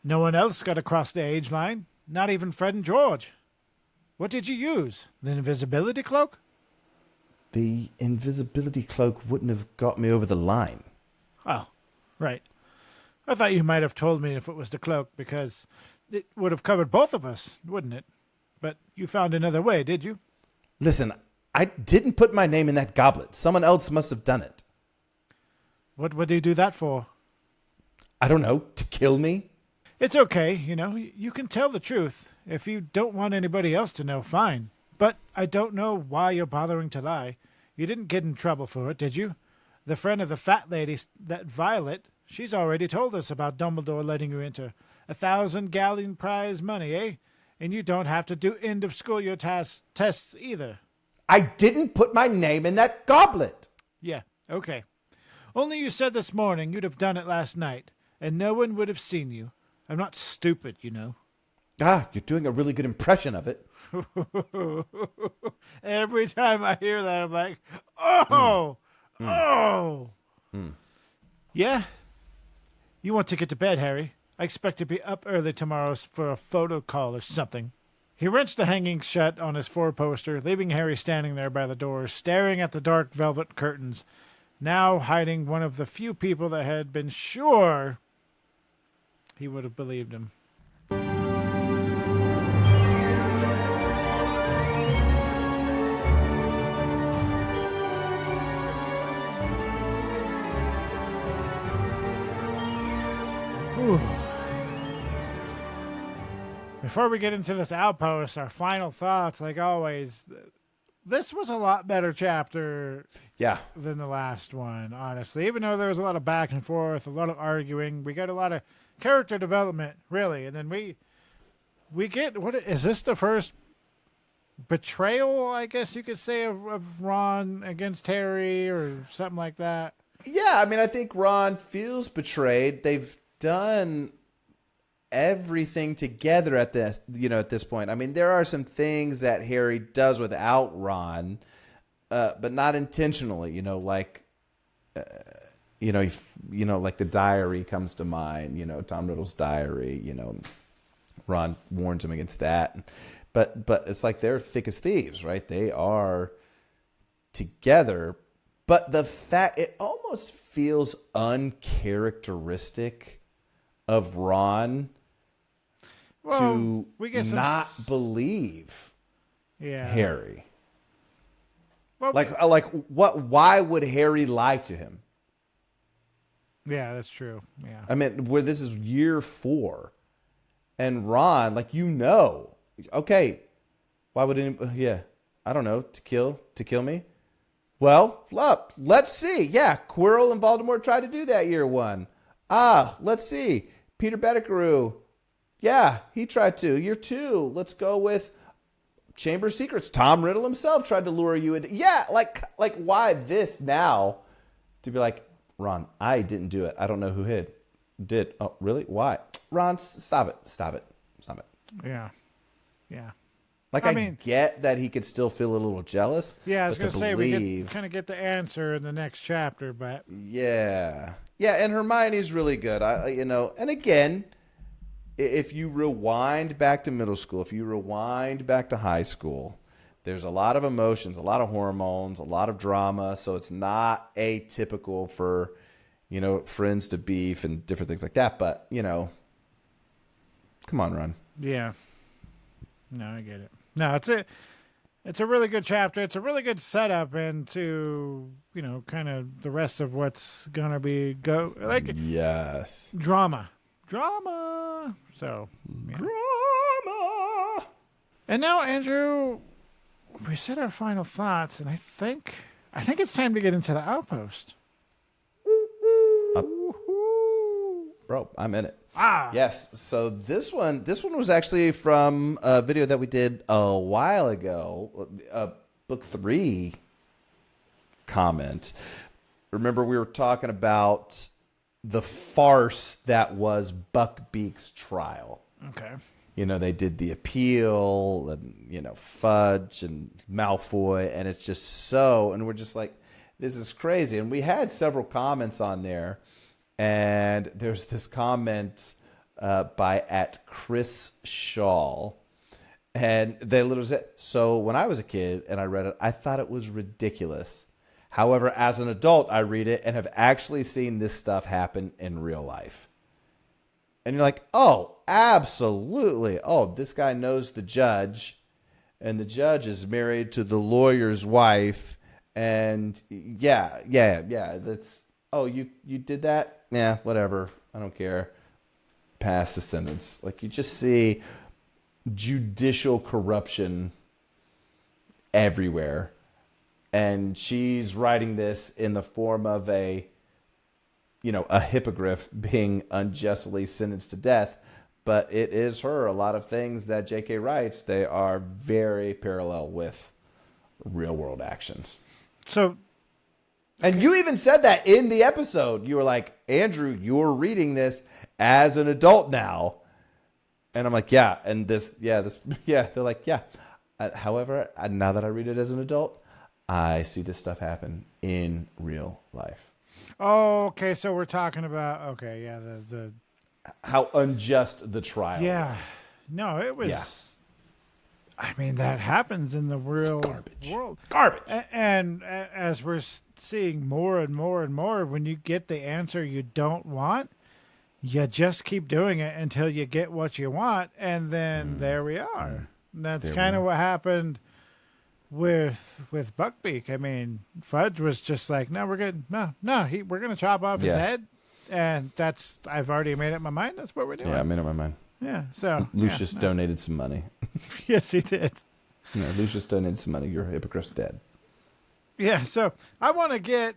no one else got across the age line, not even Fred and George. What did you use? The invisibility cloak? The invisibility cloak wouldn't have got me over the line. Oh, right. I thought you might have told me if it was the cloak, because it would have covered both of us, wouldn't it? But you found another way, did you? Listen, I didn't put my name in that goblet. Someone else must have done it. What would you do that for? I don't know, to kill me? It's okay, you can tell the truth. If you don't want anybody else to know, fine. But I don't know why you're bothering to lie. You didn't get in trouble for it, did you? The friend of the fat lady, that Violet, she's already told us about Dumbledore letting you into 1,000 galleon prize money, eh? And you don't have to do end-of-school-year tests either. I didn't put my name in that goblet. Yeah, okay. Only you said this morning you'd have done it last night, and no one would have seen you. I'm not stupid, you know. Ah, you're doing a really good impression of it. Every time I hear that, I'm like, oh. Yeah? You want to get to bed, Harry? I expect to be up early tomorrow for a photo call or something. He wrenched the hanging shut on his four-poster, leaving Harry standing there by the door, staring at the dark velvet curtains, now hiding one of the few people that had been sure he would have believed him. Whew. Before we get into this outpost, our final thoughts, like always, this was a lot better chapter than the last one, honestly. Even though there was a lot of back and forth, a lot of arguing, we got a lot of character development, really. And then we get, what is this, the first betrayal, I guess you could say, of Ron against Harry or something like that? Yeah, I mean, I think Ron feels betrayed. They've done everything together at this point. I mean, there are some things that Harry does without Ron, but not intentionally. Like like the diary comes to mind. Tom Riddle's diary. Ron warns him against that, but it's like they're thick as thieves, right? They are together, but the fact it almost feels uncharacteristic of Ron to not believe Harry. Well, like what? Why would Harry lie to him? Yeah, that's true. Yeah, I mean, where this is year 4, and Ron, okay, why would anybody? Yeah, I don't know, to kill me. Well, look, let's see. Yeah, Quirrell and Voldemort tried to do that year 1. Let's see. Peter Pettigrew. Yeah, he tried to. Year 2, let's go with Chamber of Secrets. Tom Riddle himself tried to lure you into. Yeah, like why this now? To be like, Ron, I didn't do it. I don't know who did. Oh, really? Why? Ron, stop it. Yeah. Like, I mean, get that he could still feel a little jealous. Yeah, I was going to say, we kind of get the answer in the next chapter, but. Yeah, and Hermione's really good. And again, if you rewind back to middle school, if you rewind back to high school, there's a lot of emotions, a lot of hormones, a lot of drama. So it's not atypical for, friends to beef and different things like that. But, come on, Ron. Yeah. No, I get it. No, it's a really good chapter. It's a really good setup into, kind of the rest of what's going to be yes. Drama. So, yeah. Drama. And now, Andrew, we said our final thoughts, and I think it's time to get into the outpost. Bro, I'm in it. Yes. So this one was actually from a video that we did a while ago, book 3 comment. Remember, we were talking about the farce that was Buckbeak's trial. Okay. they did the appeal and, Fudge and Malfoy. And it's just so, and we're just like, this is crazy. And we had several comments on there. And there's this comment by @Chris Shaw. And they literally said, so when I was a kid and I read it, I thought it was ridiculous. However, as an adult, I read it and have actually seen this stuff happen in real life. And you're like, oh, absolutely. Oh, this guy knows the judge, and the judge is married to the lawyer's wife. And yeah. That's, oh, you did that? Yeah, whatever. I don't care. Pass the sentence. Like, you just see judicial corruption everywhere. And she's writing this in the form of a hippogriff being unjustly sentenced to death. But it is her. A lot of things that J.K. writes, they are very parallel with real world actions. So, and you even said that in the episode. You were like, Andrew, you're reading this as an adult now. And I'm like, yeah. And they're like, yeah. However, now that I read it as an adult, I see this stuff happen in real life. Oh, okay. So we're talking about, the how unjust the trial was. No, it was. Yeah. I mean, that happens in the real world. Garbage. And as we're seeing more and more and more, when you get the answer you don't want, you just keep doing it until you get what you want, and then there we are. And that's kind of what happened with Buckbeak. I mean, Fudge was just like, no, we're good. No, we're going to chop off his head. And I've already made up my mind. That's what we're doing. Yeah, I made up my mind. Yeah, so. Lucius donated some money. Yes, he did. Lucius donated some money. Your hippogriff's dead. Yeah, so I want to get,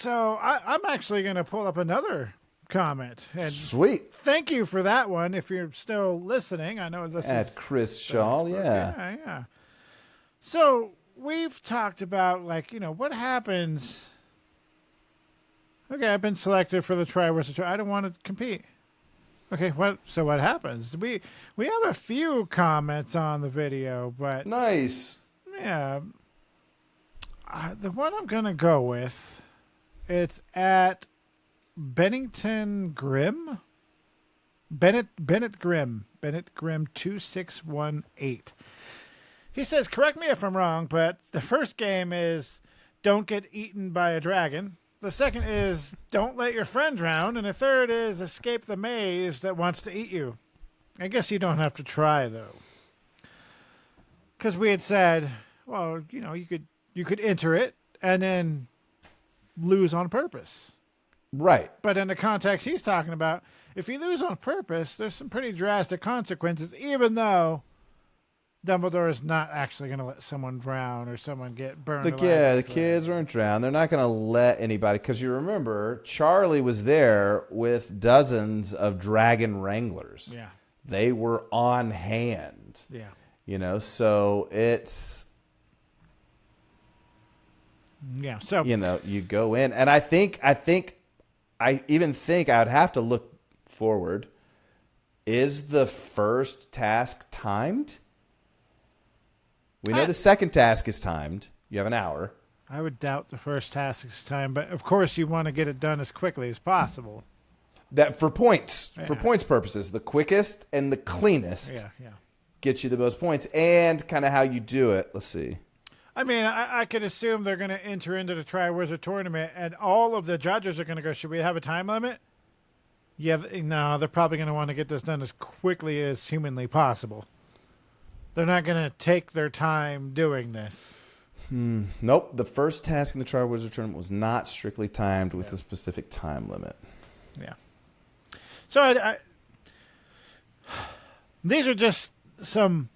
I'm actually going to pull up another comment. And sweet. Thank you for that one. If you're still listening, I know this is Chris Shaw, yeah. So we've talked about what happens. Okay, I've been selected for the Triwizard. I don't want to compete. Okay, what happens? We have a few comments on the video, but nice. Yeah, the one I'm gonna go with, it's at Bennington Grimm. Bennett Grimm 2618. He says, correct me if I'm wrong, but the first game is don't get eaten by a dragon. The second is don't let your friend drown. And the third is escape the maze that wants to eat you. I guess you don't have to try, though. Because we had said, well, you could enter it and then lose on purpose. Right. But in the context he's talking about, if you lose on purpose, there's some pretty drastic consequences, even though Dumbledore is not actually going to let someone drown or someone get burned alive. Yeah, the kids aren't drowned. They're not going to let anybody, because you remember, Charlie was there with dozens of dragon wranglers. Yeah. They were on hand. Yeah. So it's... Yeah, so... you go in. And I even think I would have to look forward. Is the first task timed? We know the second task is timed. You have an hour. I would doubt the first task is timed, but of course you want to get it done as quickly as possible. That for points purposes, the quickest and the cleanest gets you the most points, and kind of how you do it. Let's see. I mean, I could assume they're going to enter into the Triwizard Tournament, and all of the judges are going to go, should we have a time limit? Yeah, no, they're probably going to want to get this done as quickly as humanly possible. They're not going to take their time doing this. Nope. The first task in the Triwizard Tournament was not strictly timed with a specific time limit. Yeah. So these are just some,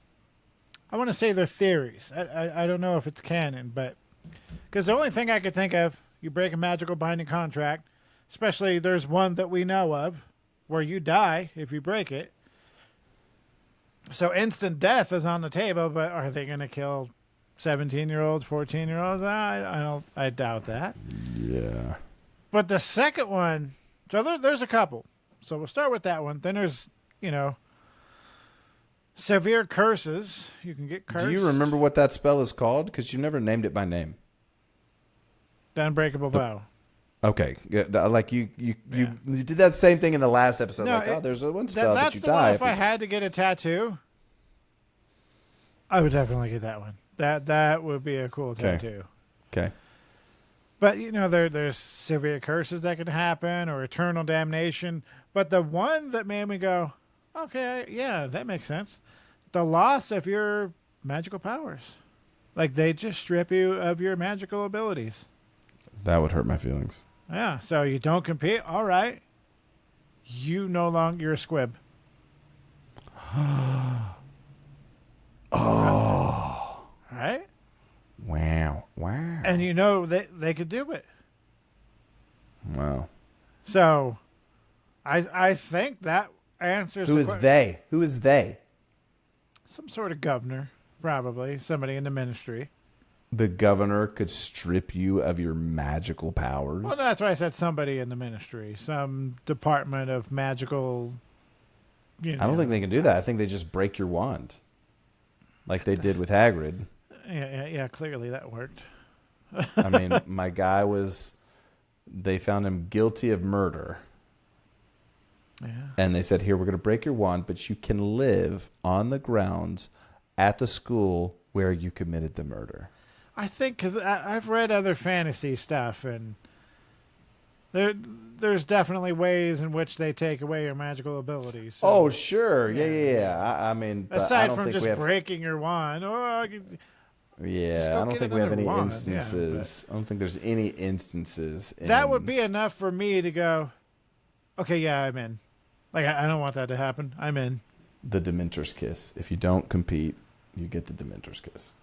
I want to say they're theories. I don't know if it's canon, but because the only thing I could think of, you break a magical binding contract, especially there's one that we know of where you die if you break it. So instant death is on the table, but are they going to kill 17-year-olds, 14-year-olds? I doubt that. Yeah. But the second one, so there's a couple. So we'll start with that one. Then there's, severe curses. You can get cursed. Do you remember what that spell is called? Because you never named it by name. The unbreakable vow. Okay, like you did that same thing in the last episode. No, there's one spell that you the die. One, if I had to get a tattoo, I would definitely get that one. That would be a cool tattoo. Okay. But there's severe curses that can happen or eternal damnation. But the one that made me go, okay, yeah, that makes sense. The loss of your magical powers, like they just strip you of your magical abilities. That would hurt my feelings. Yeah, so you don't compete. All right. You're a squib. Oh. Right? Wow. And they could do it. Wow. So I think that answers Who is they? Who is they? Some sort of governor, probably. Somebody in the ministry. The governor could strip you of your magical powers? Well, that's why I said somebody in the ministry. Some department of magical... I don't think they can do that. I think they just break your wand. Like they did with Hagrid. Yeah, clearly that worked. I mean, my guy they found him guilty of murder. Yeah. And they said, here, we're going to break your wand, but you can live on the grounds at the school where you committed the murder. I think, because I've read other fantasy stuff, and there's definitely ways in which they take away your magical abilities. So. Oh, sure. Yeah. I mean, aside from just breaking your wand, I don't think we have any wand. instances. I don't think there's any instances. That would be enough for me to go, okay, yeah, I'm in. Like, I don't want that to happen. I'm in. The Dementor's Kiss. If you don't compete, you get the Dementor's Kiss.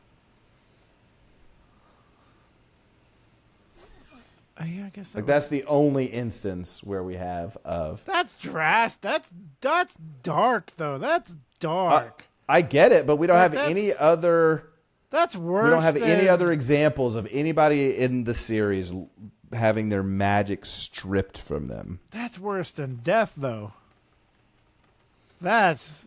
Yeah, I guess that's the only instance where we have of. That's drastic. That's dark, though. That's dark. I get it, but we don't have any other. That's worse. We don't have any other examples of anybody in the series having their magic stripped from them. That's worse than death, though. That's.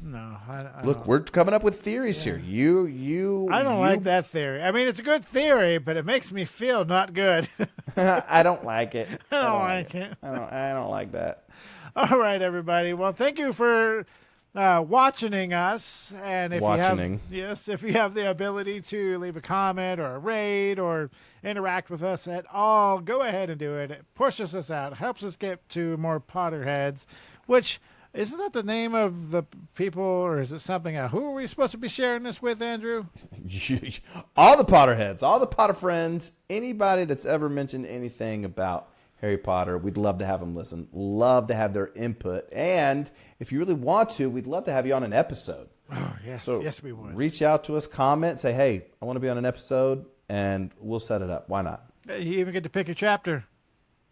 No, I Look, we're coming up with theories here. I don't like that theory. I mean, it's a good theory, but it makes me feel not good. I don't like it. I don't like it. I don't like that. All right, everybody. Well, thank you for watching us. And if you have the ability to leave a comment or a rate or interact with us at all, go ahead and do it. It pushes us out, helps us get to more Potterheads, which. Isn't that the name of the people, or is it something else? Who are we supposed to be sharing this with, Andrew? All the Potterheads, all the Potter friends, anybody that's ever mentioned anything about Harry Potter, we'd love to have them listen. Love to have their input. And if you really want to, we'd love to have you on an episode. Oh, yes. So yes, we would. Reach out to us, comment, say, hey, I want to be on an episode, and we'll set it up. Why not? You even get to pick a chapter.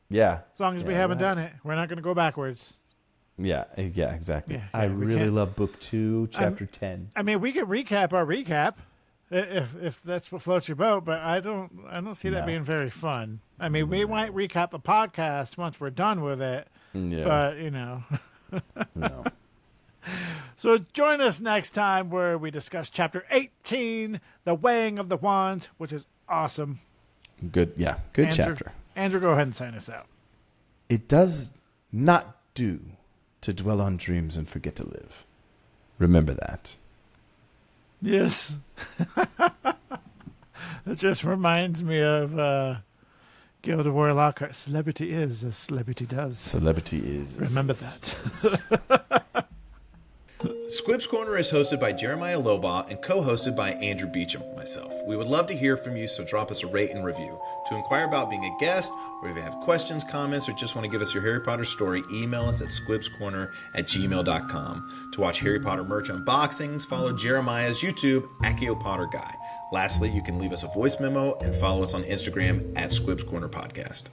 Yeah. As long as we haven't done it. We're not going to go backwards. Yeah, exactly. Yeah, I really love book 2, chapter 10. I mean, we could recap our recap if that's what floats your boat, but I don't see that being very fun. I mean, we might recap the podcast once we're done with it, but No. So join us next time where we discuss chapter 18, The Weighing of the Wands, which is awesome. Good chapter. Andrew, go ahead and sign us out. It does not do to dwell on dreams and forget to live. Remember that. Yes. It just reminds me of Guild of Royal Lockhart. Celebrity is as celebrity does. Celebrity is. Remember that. Squib's Corner is hosted by Jeremiah Lobaugh and co-hosted by Andrew Beecham, myself. We would love to hear from you, so drop us a rate and review. To inquire about being a guest, or if you have questions, comments, or just want to give us your Harry Potter story, email us at squibscorner@gmail.com. To watch Harry Potter merch unboxings, follow Jeremiah's YouTube, Accio Potter Guy. Lastly, you can leave us a voice memo and follow us on Instagram at Squibs Corner Podcast.